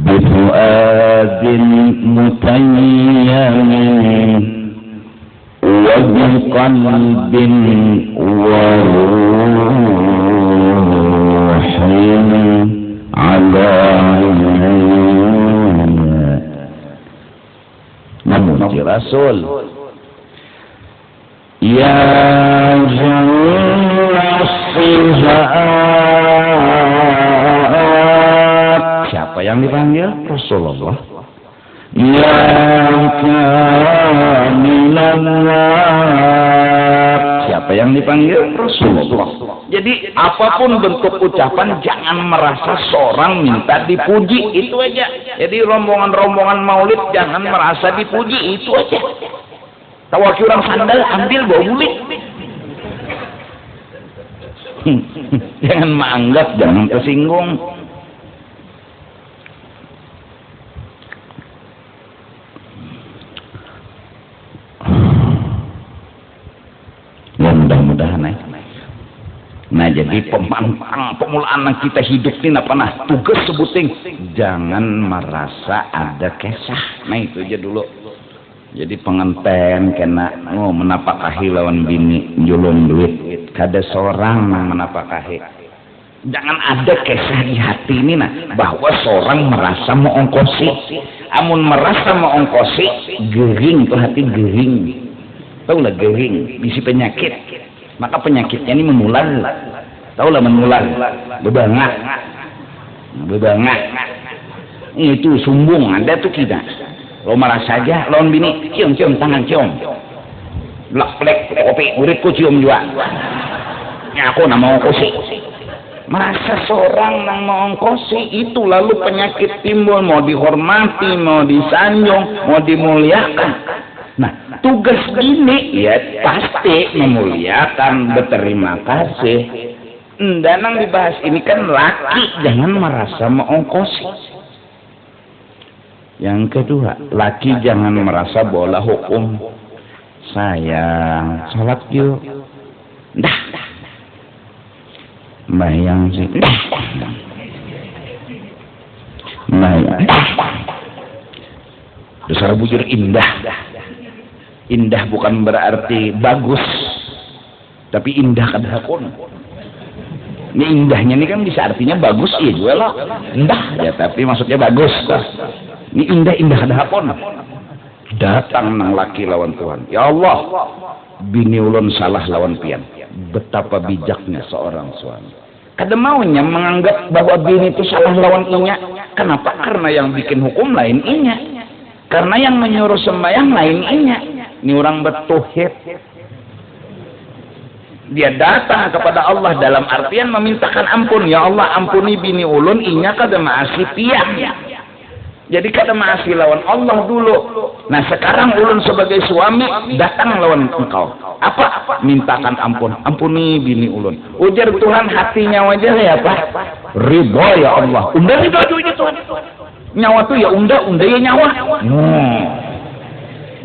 بفؤاد متيم وبقلب وروح على memuji Rasul. Ya siapa yang dipanggil? Rasulullah. Ya kami yang dipanggil Rasulullah. Jadi apapun bentuk ucapan jangan merasa seorang minta dipuji, itu aja. Jadi rombongan-rombongan maulid jangan merasa dipuji, itu aja. Tawaki orang sandal ambil bawa bulik. Jangan menganggap, jangan tersinggung. Ya mudah-mudahan nah jadi pemulaan kita hidup ini apa tugas sebuting jangan merasa ada kesah. Nah itu aja dulu. Jadi penganten kena menapakahi lawan bini julung duit kada seorang menapakahi. Jangan ada kesah di hati ini bahwa seorang merasa mau ongkosi. Amun merasa mau ongkosi gering tuh hati gering. Tahu lah gering, bisi penyakit. Maka penyakitnya ini menular. Tahu lah menular. Bebangak. Itu sumbung ada tuh kita. Lo marah saja, lawan bini, cium tangan cium. Blak-blek, kopi, muridku cium juga. Ya aku nama ongkosi. Merasa seorang yang mau ongkosi itu lalu penyakit timbul, mau dihormati, mau disanjung, mau dimuliakan. Nah, tugas gini ya pasti memuliakan, berterima kasih. Danang dibahas ini kan laki jangan merasa mengongkosi. Yang kedua, laki jangan merasa bola hukum. Sayang, sholat yuk. Dah. Bayang sih. Bayang. Dasar bujur indah. Indah bukan berarti bagus, tapi indah kadang-kadang. Ini indahnya ini kan bisa artinya bagus, iya juga loh. Indah ya, tapi maksudnya bagus. Ini indah kadang-kadang. Datang nang laki lawan Tuhan. Ya Allah, bini ulun salah lawan pian. Betapa bijaknya seorang suami. Kada maunya menganggap bahwa bini itu salah lawan inya. Kenapa? Karena yang bikin hukum lain inya. Karena yang menyuruh sembahyang lain inya. Ini orang bertauhid. Dia datang kepada Allah dalam artian memintakan ampun. Ya Allah, ampuni bini ulun, inya kada maasi pian. Jadi kada maasi lawan Allah dulu. Nah sekarang ulun sebagai suami datang lawan engkau. Apa? Mintakan ampun. Ampuni bini ulun. Ujar Tuhan hatinya wajah ya apa? Ridho ya Allah. Unda ridho aja Tuhan. Nyawa tuh ya unda ya nyawa.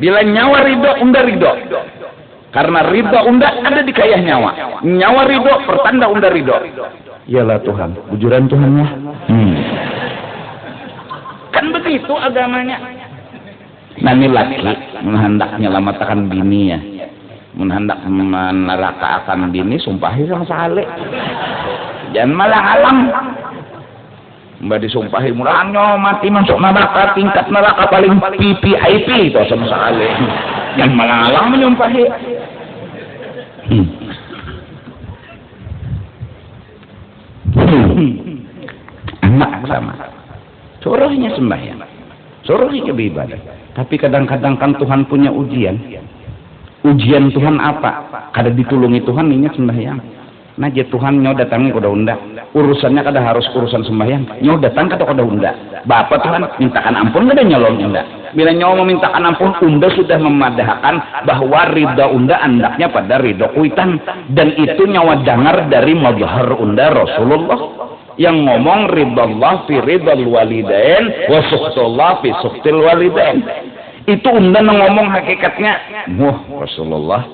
Bila nyawa ridho, unda ridho. Karena ridho unda ada di kayah nyawa. Nyawa ridho, pertanda unda ridho. Yalah Tuhan, bujuran Tuhannya. Kan begitu agamanya. Nah ini laki menghendak nyelamatkan bini ya. Menghendak menerakakan bini, sumpahi sang sale. Jangan malah alam. Mbak disumpahi murahnya mati masuk neraka tingkat neraka paling VIP itu sama sekali. Yang malang menyumpahi. Anak sama. Suruhnya sembahyang. Suruhnya beribadah. Tapi kadang-kadang kan Tuhan punya ujian. Ujian Tuhan apa? Kada ditulungi Tuhan ini sembahyang. Nah je Tuhan nyaw datangi kada unda. Urusannya kada harus urusan sembahyang. Nyaw datang kada kada unda. Bapak Tuhan mintakan ampun kada nyolong unda. Bila nyaw memintakan ampun, unda sudah memadahkan bahwa ridha unda andaknya pada ridha kuitan, dan itu nyawa dengar dari mazhar unda Rasulullah yang ngomong ridallah fi ridal walidain wa suhtullah fi suhtil walidain. Itu unda ngomong hakikatnya. Rasulullah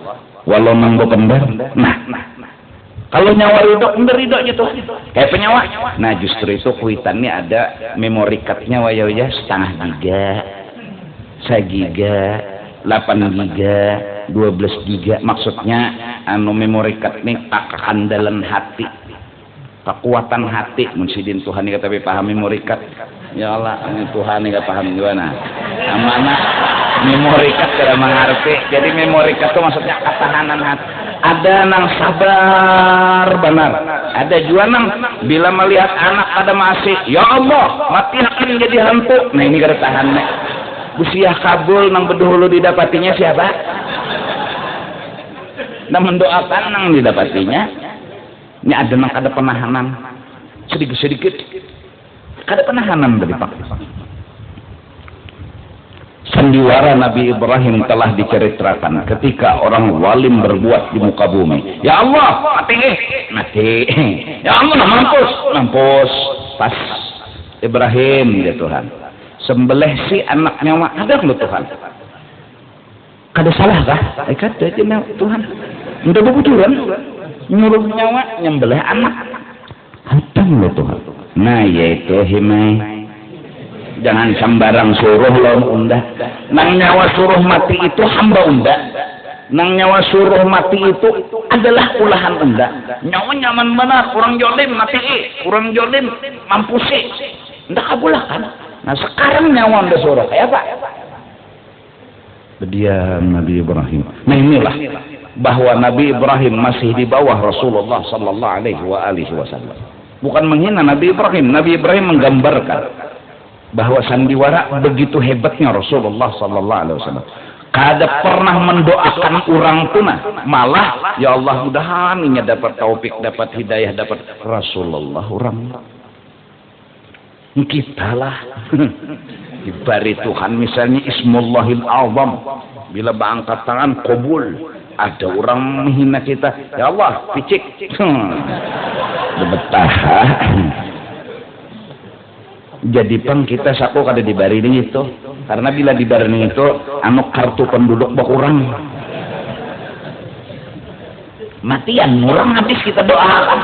walau nang benar. Kalau nyawa ridho, bener ridhonya tuh. Kayak penyawa. Nah justru itu kuitannya ada memori cardnya waya-waya setengah giga, 1 giga, 8 giga, 12 giga. Maksudnya memori card ini kekandalan hati, kekuatan hati. Munsidin Tuhan ini kata paham memori card. Ya Allah, ini Tuhan ini gak paham gimana. Mana memori card kada mengerti. Jadi memori card itu maksudnya ketahanan hati. Ada nang sabar benar, ada juga nang bila melihat anak ada masih ya Allah mati akan jadi hantu. Nah ini kada tahan nih usia kabul nang berdahulu didapatinya siapa? dan mendoakan nang didapatinya. Ini ada nang kada penahanan sedikit kada penahanan dari Pak. Sandiwara Nabi Ibrahim telah diceritakan ketika orang walim berbuat di muka bumi. Ya Allah, mati. Ya Allah, mampus. Pas Ibrahim ya Tuhan, sembelih si anak nyawa ada lo Tuhan. Kada salah kah? Kada Tuhan. Udah bebuturan nyuruh nyawa nyembelih anak. Ada lo Tuhan. Nah yaitu himai. Jangan sembarang suruh lo unda. Nang nyawa suruh mati itu hamba unda. Nang nyawa suruh mati itu adalah ulahan unda. Nyawa nyaman benar, kurang jolim mati, kurang jolim mampusi. Ndak kabulah kan. Nah sekarang nyawa unda suruh kayak apa? Berdiam Nabi Ibrahim. Nah inilah bahwa Nabi Ibrahim masih di bawah Rasulullah sallallahu alaihi wasallam. Bukan menghina Nabi Ibrahim. Nabi Ibrahim menggambarkan bahwa sandiwara begitu hebatnya Rasulullah sallallahu alaihi wasallam. Kada pernah mendoakan orang tuna, malah ya Allah mudahan ini dapat taufik, dapat hidayah, dapat Rasulullah orang kita lah. Dibari Tuhan misalnya Ismullahil Azam, bila berangkat tangan kabul. Ada orang menghina kita, ya Allah picik. Betah. Jadi pang kita sapo kada dibari itu, karena bila dibari itu anu kartu penduduk berkurang. Matian orang habis kita doakan.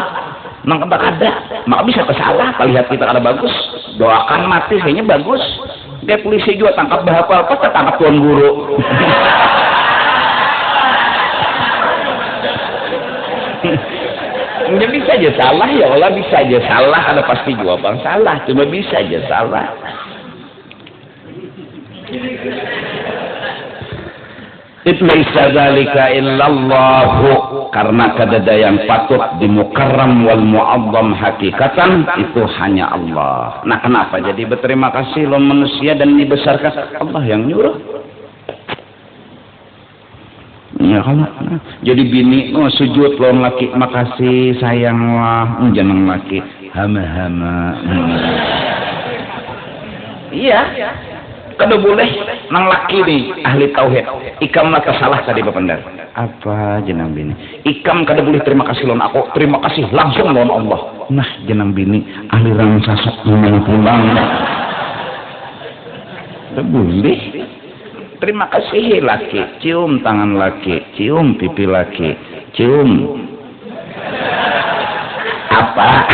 Nang kada, maka bisa kesalah. Lihat kita kada bagus, doakan mati kayaknya bagus. Kayak polisi juga tangkap bahapa apa tangkap tuan guru. Ya bisa aja salah ya Allah, bisa aja salah, ada pasti jawaban salah, cuma bisa aja salah. Itlaisa dzalika illallahu, karena kadada yang patut dimukarram wal mu'azzam hakikatan itu hanya Allah. Nah kenapa jadi berterima kasih lo manusia dan dibesarkan Allah yang nyuruh? Ya kalau jadi bini sujud lawan laki makasih sayang lah jangan laki hama iya kada boleh nang laki nih ahli tauhid ikam lah salah tadi bapandar apa jenang bini ikam kada boleh terima kasih lawan aku terima kasih langsung lawan Allah. Nah jenang bini ahli rang sasak pulang tak boleh. Terima kasih laki, cium tangan laki, cium pipi laki, cium apa?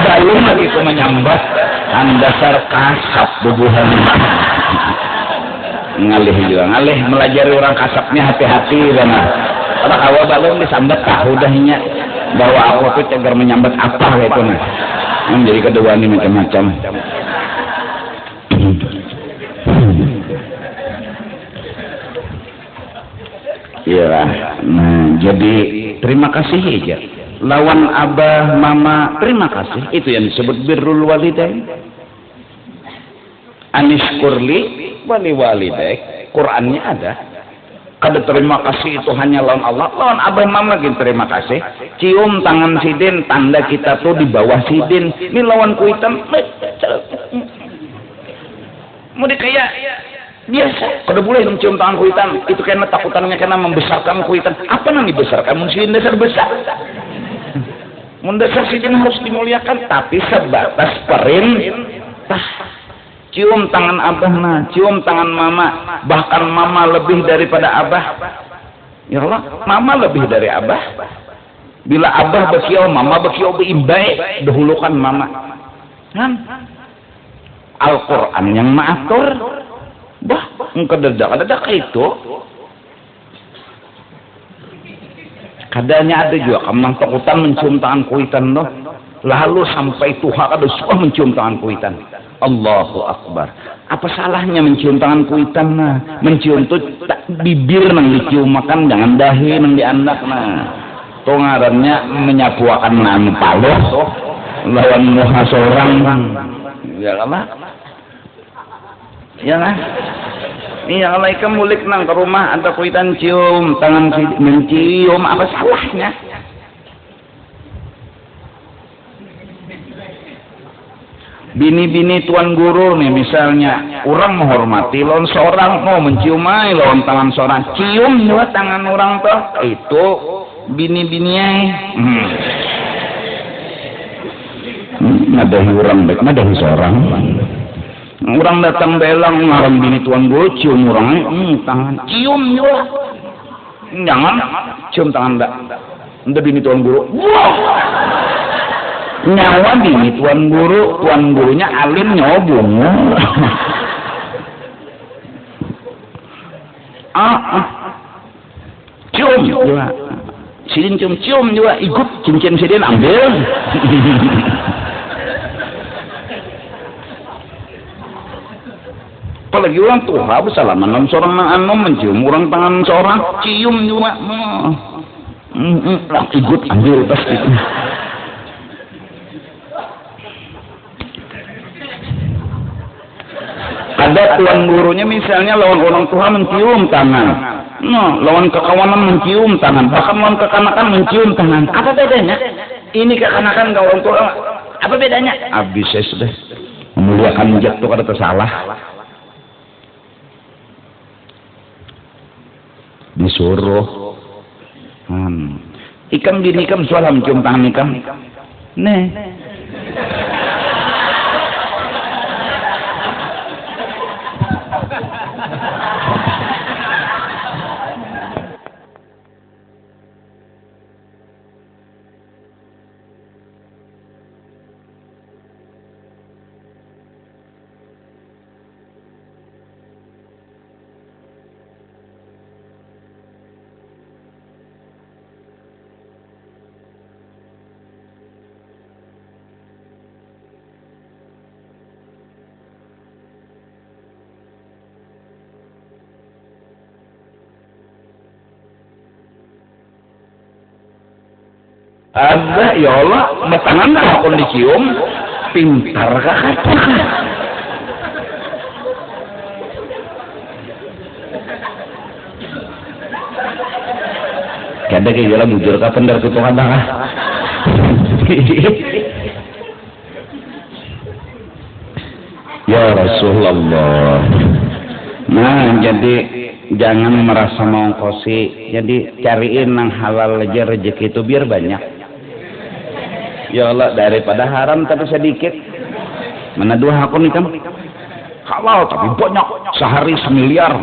Belum lagi itu menyambat dasar kasap bubuhan. Ngalih juga, ngalih melajari orang kasapnya hati-hati banget. Kalau awal belum disambat tahu dahnya bahwa aku itu agar menyambat apa gitu nih. Jadi kedua ini macam-macam. Iya, nah jadi terima kasih aja. Lawan abah, mama, terima kasih. Itu yang disebut birrul walidain. Anishkurli wali walidaik. Qurannya ada. Kada terima kasih itu hanya lawan Allah. Lawan abah, mama gitu terima kasih. Cium tangan sidin, tanda kita tuh di bawah sidin. Ini lawan kuitan. Mau kayak biasa, kada boleh mencium tangan kuitan. Itu karena takutannya karena membesarkan kuitan. Apa yang dibesarkan? Mungkin dasar besar. Mendasar sidin harus dimuliakan, tapi sebatas perintah. Cium tangan abah, nah, cium tangan mama. Bahkan mama lebih daripada abah. Ya Allah, mama lebih dari abah. Bila abah bekiau, mama bekiau beimbai, dahulukan mama. Kan? Al-Quran yang mengatur. Bah, engkau dadak itu. Kadanya ada juga kamang takutan mencium tangan kuitan loh. Lalu sampai Tuhan ada suka mencium tangan kuitan. Allahu Akbar. Apa salahnya mencium tangan kuitan nah? Mencium tuh bibir nang dicium makan, jangan dahi nang diandak nah. Tuh ngarannya menyapuakan nampaloh lawan muha seorang. Ya Allah. Ya kan? Iya, kalau ikam mulik nang ke rumah ada kuitan cium, tangan mencium, apa salahnya? Bini-bini tuan guru nih misalnya, orang menghormati lawan seorang, mau mencium aja lawan tangan seorang, cium juga tangan orang tuh, itu bini-bininya. Ngadahi orang baik, ngadahi seorang. Orang datang belang ngarang bini tuan guru, cium orang, tangan, cium juga. Jangan, cium tangan ndak bini tuan guru. Wow. Nyawa bini tuan gurunya alim nyobong. Cium juga, sidin cium juga, ikut cincin sidin ambil. Apalagi orang tua bersalaman dalam seorang anom mencium orang tangan seorang, cium juga. Ikut ambil tas itu. Ada tuan gurunya misalnya lawan orang tua mencium tangan, lawan kekawanan mencium tangan, bahkan lawan kekanakan mencium tangan. Apa bedanya? Ini kekanakan ke orang tua, apa bedanya? Habis saya sudah memuliakan jatuh kada tersalah. Disuruh, ikam bini ikam suara mencium tangan ikam, nih. Ada ya Allah, tangan dah aku dicium, pintar kakak. Kada kayak jalan bujur kapan dari tuh kadang ah. Ya Rasulullah. Nah jadi jangan merasa mengongkosi, jadi cariin yang halal aja rezeki itu biar banyak. Ya Allah, daripada haram tapi sedikit. Mana dua hakun ikam? Halal tapi banyak, sehari 1 miliar.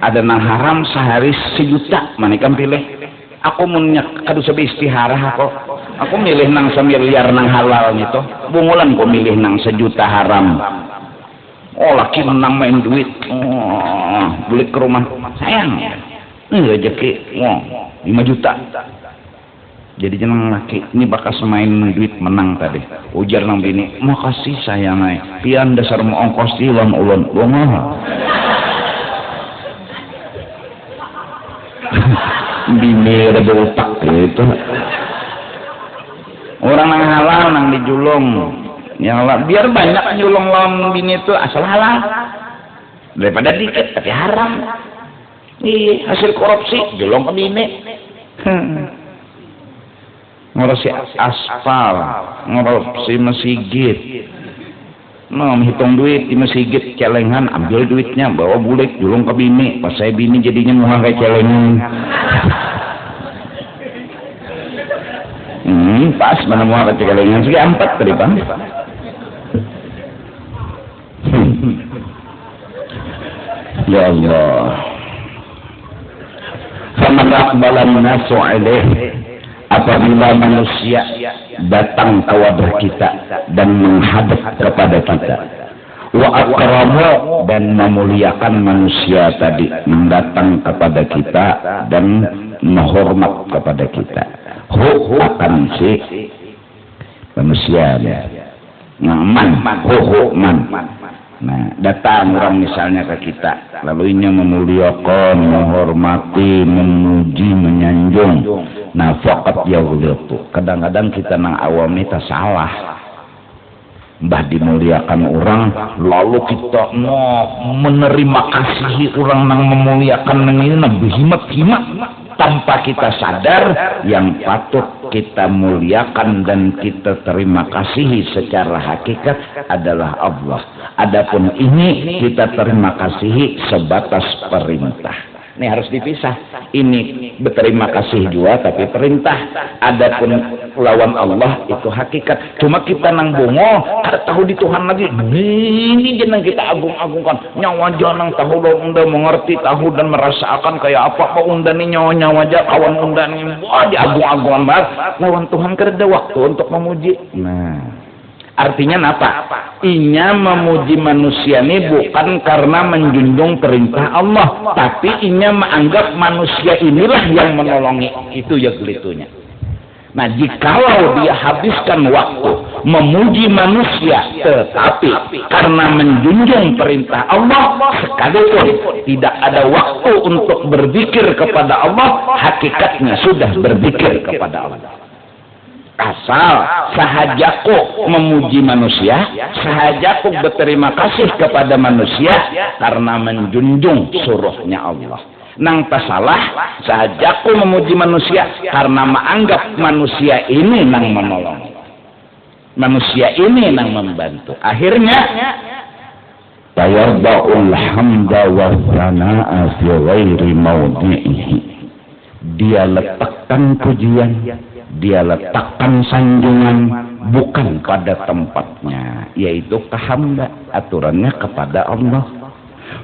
Ada nang haram sehari 1 juta. Mana ikam pilih? Aku munyak kadu sabi istiharah aku. Aku milih nang 1 miliar nang halal itu. Bungulan ku milih nang 1 juta haram. Oh laki menang main duit. Oh, beli ke rumah. Sayang. Ini rezeki. Oh, 5 juta. Jadi jeneng laki ini bakas main duit menang tadi. Ujar nang bini, makasih sayang ay. Pian dasar mau ongkos dilon ulun. Wah. Bini ada berutak gitu. Orang nang halal nang dijulung. Ya Allah, biar banyak nyulung lawan bini itu asal halal. Daripada dikit tapi haram. Ih, hasil korupsi julung ke bini. Ngurusi aspal, ngurusi masjid, menghitung duit di masjid celengan, ambil duitnya, bawa bulik, julung ke bini, pas saya bini jadinya muha kayak celengan. Pas mana muha kayak celengan, segi 4 tadi bang. Ya Allah. Faman aqbalan nasu alaih, apabila manusia datang ke wadah kita dan menghadap kepada kita, wa akramu, dan memuliakan manusia tadi, mendatang kepada kita dan menghormat kepada kita, akan si manusia man. Nah, datang orang misalnya ke kita, lalu ini memuliakan, menghormati, memuji, menyanjung. Nah, faqat yaghlitu. Kadang-kadang kita nang awam ini tak salah. Mbah dimuliakan orang, lalu kita mau menerima kasih orang yang memuliakan ini berhimat-himat tanpa kita sadar yang patut kita muliakan dan kita terima kasihi secara hakikat adalah Allah. Adapun ini kita terima kasihi sebatas perintah. Ini harus dipisah. Ini berterima kasih juga tapi perintah. Adapun lawan Allah itu hakikat. Cuma kita nang bongo ada tahu di Tuhan lagi. Ini jenang kita agung-agungkan. Nyawa janang tahu dong unda mengerti tahu dan merasakan kayak apa unda nih nyawa aja kawan unda nih. Wah diagung-agungan banget. Lawan Tuhan kerja waktu untuk memuji. Nah. Artinya apa? Inya memuji manusia ini bukan karena menjunjung perintah Allah, tapi inya menganggap manusia inilah yang menolongi. Itu ya gelitunya. Nah, jikalau dia habiskan waktu memuji manusia, tetapi karena menjunjung perintah Allah, sekalipun tidak ada waktu untuk berzikir kepada Allah, hakikatnya sudah berzikir kepada Allah. Asal sahajaku memuji manusia, sahajaku berterima kasih kepada manusia karena menjunjung suruhnya Allah. Nang tasalah sahajaku memuji manusia karena menganggap manusia ini nang menolong, manusia ini nang membantu. Akhirnya tawaddu'ul hamda wa tsana'a fi ghairi mawdi'ihi. Dia letakkan pujian, dia letakkan sanjungan bukan pada tempatnya, yaitu kehamda, aturannya kepada Allah.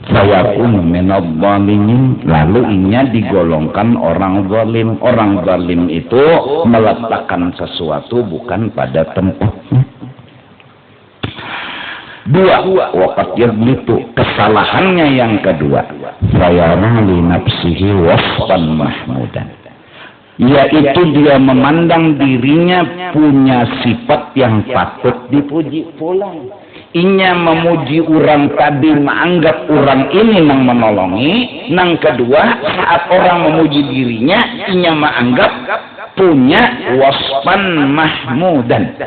Fayakun minadh-dhalimin, lalu inya digolongkan orang zalim. Orang zalim itu meletakkan sesuatu bukan pada tempatnya. Dua, waqad yaghlitu, kesalahannya yang kedua, fayara li nafsihi wasfan mahmudan, yaitu dia memandang dirinya punya sifat yang patut dipuji pulang. Inya memuji orang tadi menganggap orang ini nang menolongi. Nang kedua, saat orang memuji dirinya, inya menganggap punya wasfan mahmudan,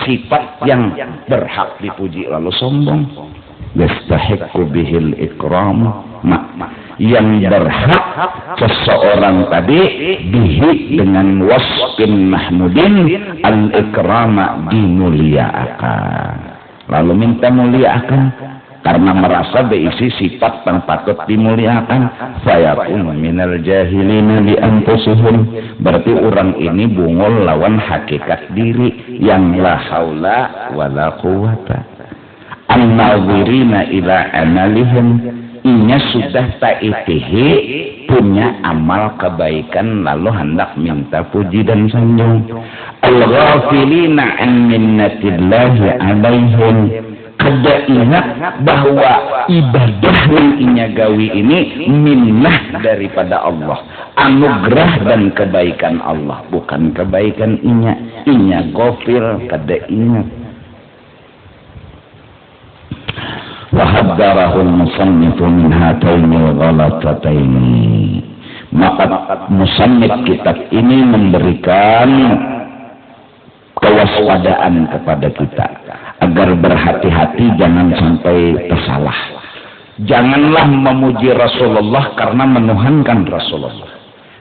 sifat yang berhak dipuji lalu sombong. Yastahiqqu bihil ikram, yang berhak seseorang tadi bihi dengan wasfin mahmudin al-ikrama, dimuliakan. Lalu minta muliakan karena merasa berisi sifat yang patut dimuliakan. Fayakun minal jahilina li anfusihim, berarti orang ini bungul lawan hakikat diri yang la haula wala quwata. An-nazirina ila amalihim, inya sudah ta'itihi punya amal kebaikan lalu hendak minta puji dan sanjung. Al-ghafilina an minnatillahi alaihim, kada ingat bahwa ibadah yang inya gawi ini minnah daripada Allah, anugerah dan kebaikan Allah, bukan kebaikan inya. Inya ghafil, kada ingat. Wahaddarahul musannifu min hataini ghalatataini, maka musannif kitab ini memberikan kewaspadaan kepada kita agar berhati-hati jangan sampai tersalah. Janganlah memuji Rasulullah karena menuhankan Rasulullah,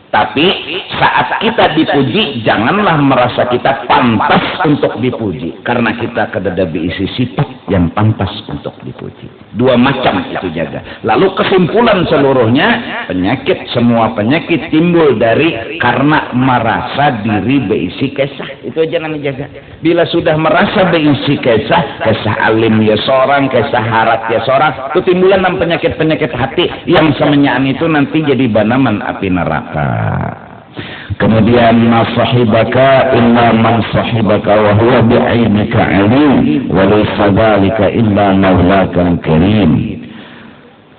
tapi saat kita dipuji janganlah merasa kita pantas untuk dipuji karena kita kada berisi sifat yang pantas untuk dipuji. Dua macam itu jaga. Lalu kesimpulan seluruhnya, penyakit, semua penyakit timbul dari karena merasa diri berisi kesah. Itu aja namanya jaga. Bila sudah merasa berisi kesah alim ya seorang, kesah harat ya seorang, itu timbulan enam penyakit-penyakit hati yang semenyaan itu nanti jadi banaman api neraka. Kemudian masahibaka illa man sahibaka wa huwa bi'ainika alim wa laysa dzalika illa maulakal karim.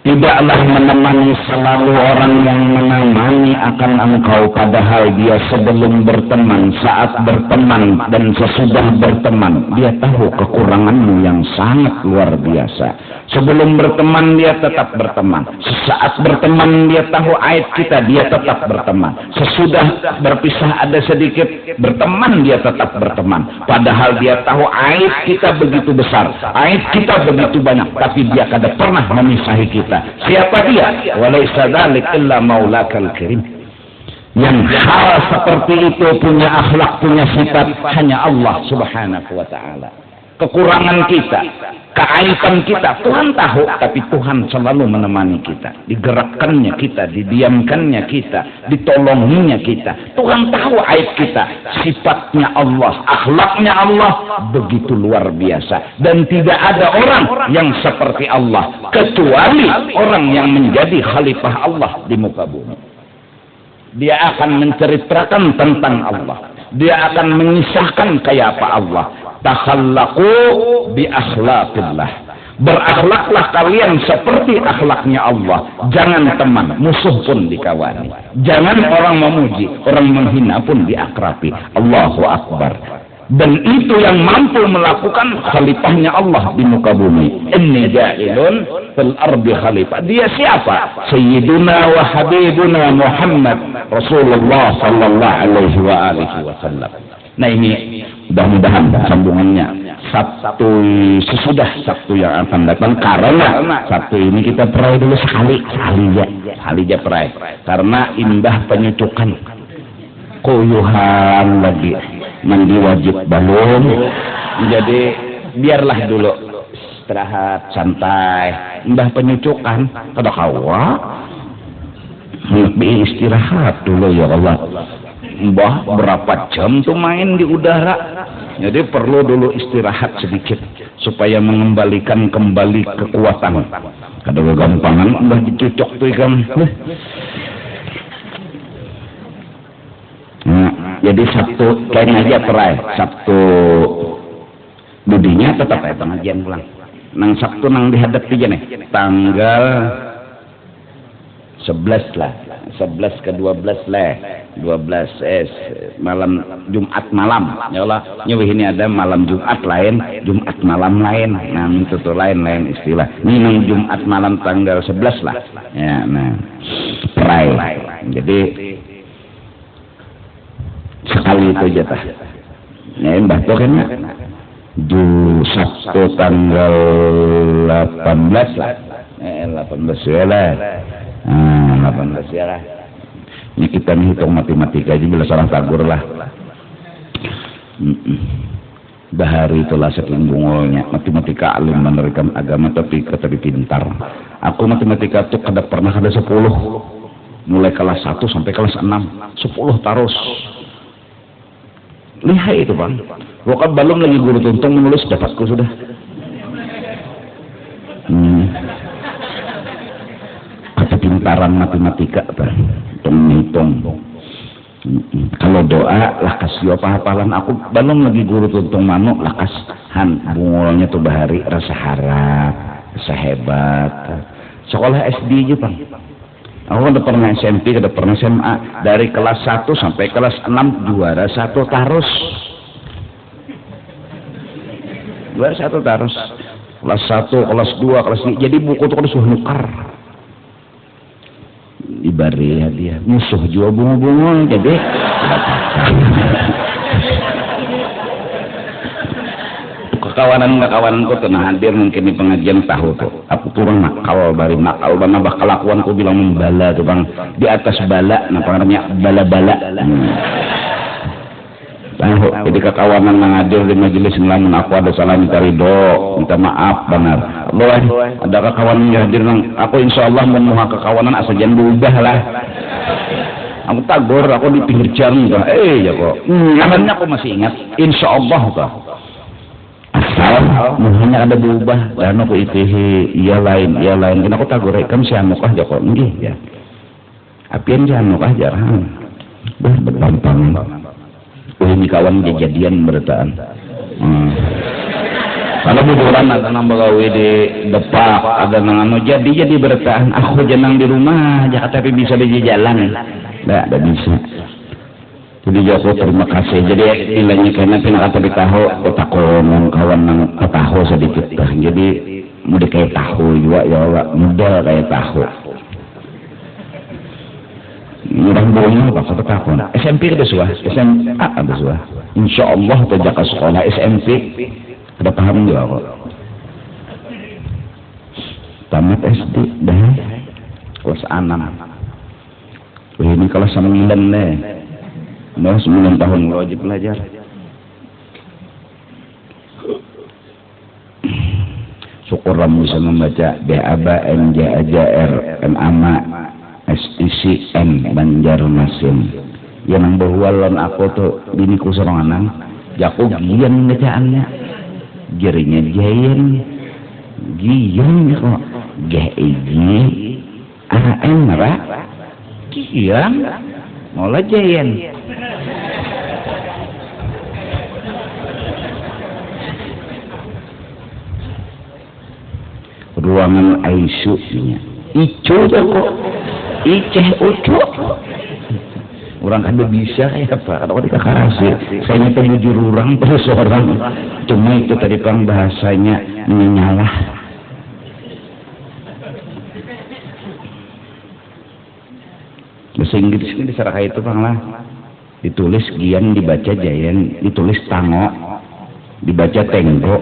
Tidaklah menemani selalu orang yang menemani akan engkau padahal dia sebelum berteman, saat berteman, dan sesudah berteman. Dia tahu kekuranganmu yang sangat luar biasa. Sebelum berteman dia tetap berteman. Saat berteman dia tahu aib kita, dia tetap berteman. Sesudah berpisah ada sedikit berteman, dia tetap berteman. Padahal dia tahu aib kita begitu besar, aib kita begitu banyak, tapi dia kada pernah memisahi kita. Siapa dia? Walaysa dzalik illa maulakal karim. Yang hal seperti itu punya akhlak, punya sifat hanya Allah Subhanahu wa taala. Kekurangan kita, keaiban kita Tuhan tahu, tapi Tuhan selalu menemani kita. Digerakkannya kita, didiamkannya kita, ditolonginya kita. Tuhan tahu aib kita. Sifatnya Allah, akhlaknya Allah begitu luar biasa. Dan tidak ada orang yang seperti Allah kecuali orang yang menjadi khalifah Allah di muka bumi. Dia akan menceritakan tentang Allah. Dia akan mengisahkan kayak apa Allah. Takhallaqu bi akhlaqillah. Berakhlaklah kalian seperti akhlaknya Allah. Jangan teman, musuh pun dikawani. Jangan orang memuji, orang menghina pun diakrabi. Allahu Akbar. Dan itu yang mampu melakukan khalifahnya Allah di muka bumi. Inni ja'ilun fil ardi khalifah. Dia siapa? Sayyiduna wa habibuna Muhammad Rasulullah sallallahu alaihi wa alihi wasallam. Nah ini mudah-mudahan sambungannya Sabtu sesudah Sabtu yang akan datang, karena Sabtu ini kita perai dulu sekali aja perai, karena indah penyucukan kuyuhan lagi mandi wajib belum, jadi biarlah dulu istirahat santai, indah penyucukan kada kawa lebih istirahat dulu ya Allah. Mbah berapa jam tuh main di udara, jadi perlu dulu istirahat sedikit supaya mengembalikan kembali kekuatan. Kada gampangan udah dicucok tuh ikan. Jadi Sabtu kayaknya aja perai, Sabtu dudinya tetap ya pengajian pulang. Nang Sabtu nang dihadap aja nih tanggal 11 lah, 11 ke 12 lah, 12 malam Jumat malam. Ya Allah, nyuwih ini ada malam Jumat lain, Jumat malam lain. Nah itu tuh lain istilah. Ini nang Jumat malam tanggal 11 lah. Ya, nah perai. Jadi sekali itu aja tah. Ya mbah tuh kan di Sabtu tanggal 18 lah. 18 ya lah. 18 ya lah. Ini kita menghitung matematika aja bila salah tagur lah. Bahari itulah saking bungolnya matematika, alim menerima agama tapi pintar. Aku matematika tuh kada pernah ada 10. Mulai kelas 1 sampai kelas 6, 10 terus. Lihai itu bang. Waktu belum lagi guru tuntung menulis dapatku sudah. Kepintaran matematika hitung. Kalau doa lah kasih apa-apalan aku belum lagi guru tuntung manuk lah kashan bungolnya tuh bahari rasa harap, rasa hebat. Sekolah SD aja bang. Aku udah pernah SMP, udah pernah SMA, dari kelas 1 sampai kelas 6 juara 1 terus. Juara 1 terus. Kelas 1, kelas 2, kelas 3. Jadi buku itu kan sudah nukar. Diberi hadiah. Musuh jual bunga-bunga, jadi kawananku tuh nah hadir mungkin di pengajian tahu tuh aku turun nakal bari nakal nambah kelakuanku bilang membala tuh bang di atas bala nah pengarangnya bala-bala tahu jadi kekawanan yang hadir di majelis ngelamun aku ada salah minta ridho minta maaf benar Allah ada kekawanan yang hadir nang aku insyaallah memuha kekawanan asal jangan berubah lah aku tagur aku di pinggir jalan ya kok namanya aku masih ingat insyaallah tuh hanya ada berubah dan aku itu iya lain kan aku tak gorek kamu siapa kah joko nggih ya apian siapa kah jarang berpampang ini kawan kejadian bertaan kalau buburan ada nambah gawe di depak ada nangano jadi bertaan aku jenang di rumah aja tapi bisa di jalan Tidak bisa. Jadi Joko terima kasih. Jadi nilainya karena pinakata di tahu, kita ngomong kawan nang tahu sedikit lah. Jadi mau kayak tahu juga ya Allah, model kayak tahu. Mudah-mudahan apa kata tahu. SMP ada suah, SMA ada suah. Insya Allah terjak ke sekolah SMP ada paham juga kok. Tamat SD dah kelas 6. Ini kelas 9 deh. Mau 9 tahun wajib belajar. Syukur bisa membaca BABA, NJAJR, MAMA, SICM, Banjarmasin. Yang nang bahwalan aku tuh biniku sorangan, jago gian bacaannya. Jarinya jayan, gian kok. GIG, AM apa? Gian, malah jayan. Ruangan ICU nya icu kok iceh ucu orang kan bisa kayak apa kalau di kakarasi saya nyata bujur orang terus orang cuma itu tadi pang bahasanya menyalah bahasa Inggris ini diserah itu pang lah ditulis gian dibaca jayan ditulis tango dibaca tenggo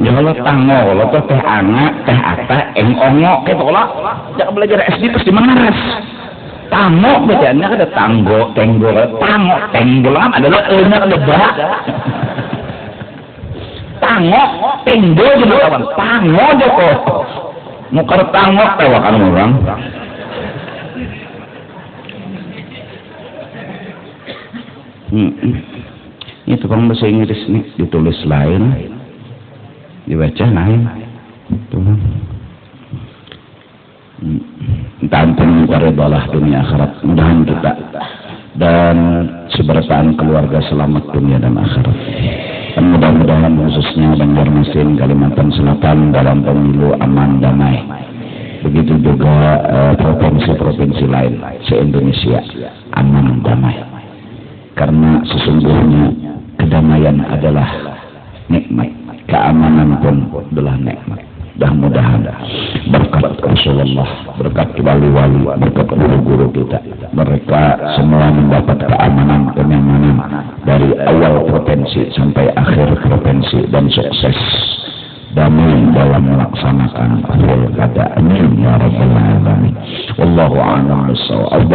ya Allah tango, lo tuh teh anak, teh ata, ongo, kayak tolak. Jangan belajar SD terus dimengeras. Tango bacaannya ada tanggo, tenggo, tango, tenggo lah adalah enak lebah. Tango, tenggo juga kawan, tango joko. Mukar tango tawakan orang. Itu kan bahasa Inggris nih ditulis lain. Dibaca lain Tuhan ampun ridhalah dunia akhirat mudahan kita dan seberapaan keluarga selamat dunia dan akhirat dan mudah-mudahan khususnya Banjarmasin Kalimantan Selatan dalam pemilu aman damai begitu juga provinsi-provinsi lain se-Indonesia aman damai karena sesungguhnya kedamaian adalah nikmat keamanan pun adalah nikmat. Mudah-mudahan berkat Rasulullah, berkat wali-wali, berkat guru-guru kita, mereka semua mendapat keamanan, kenyamanan dari awal provinsi sampai akhir provinsi dan sukses damai dalam melaksanakan pilkada. Amin ya rabbal alamin. Wallahu a'lam bissawab.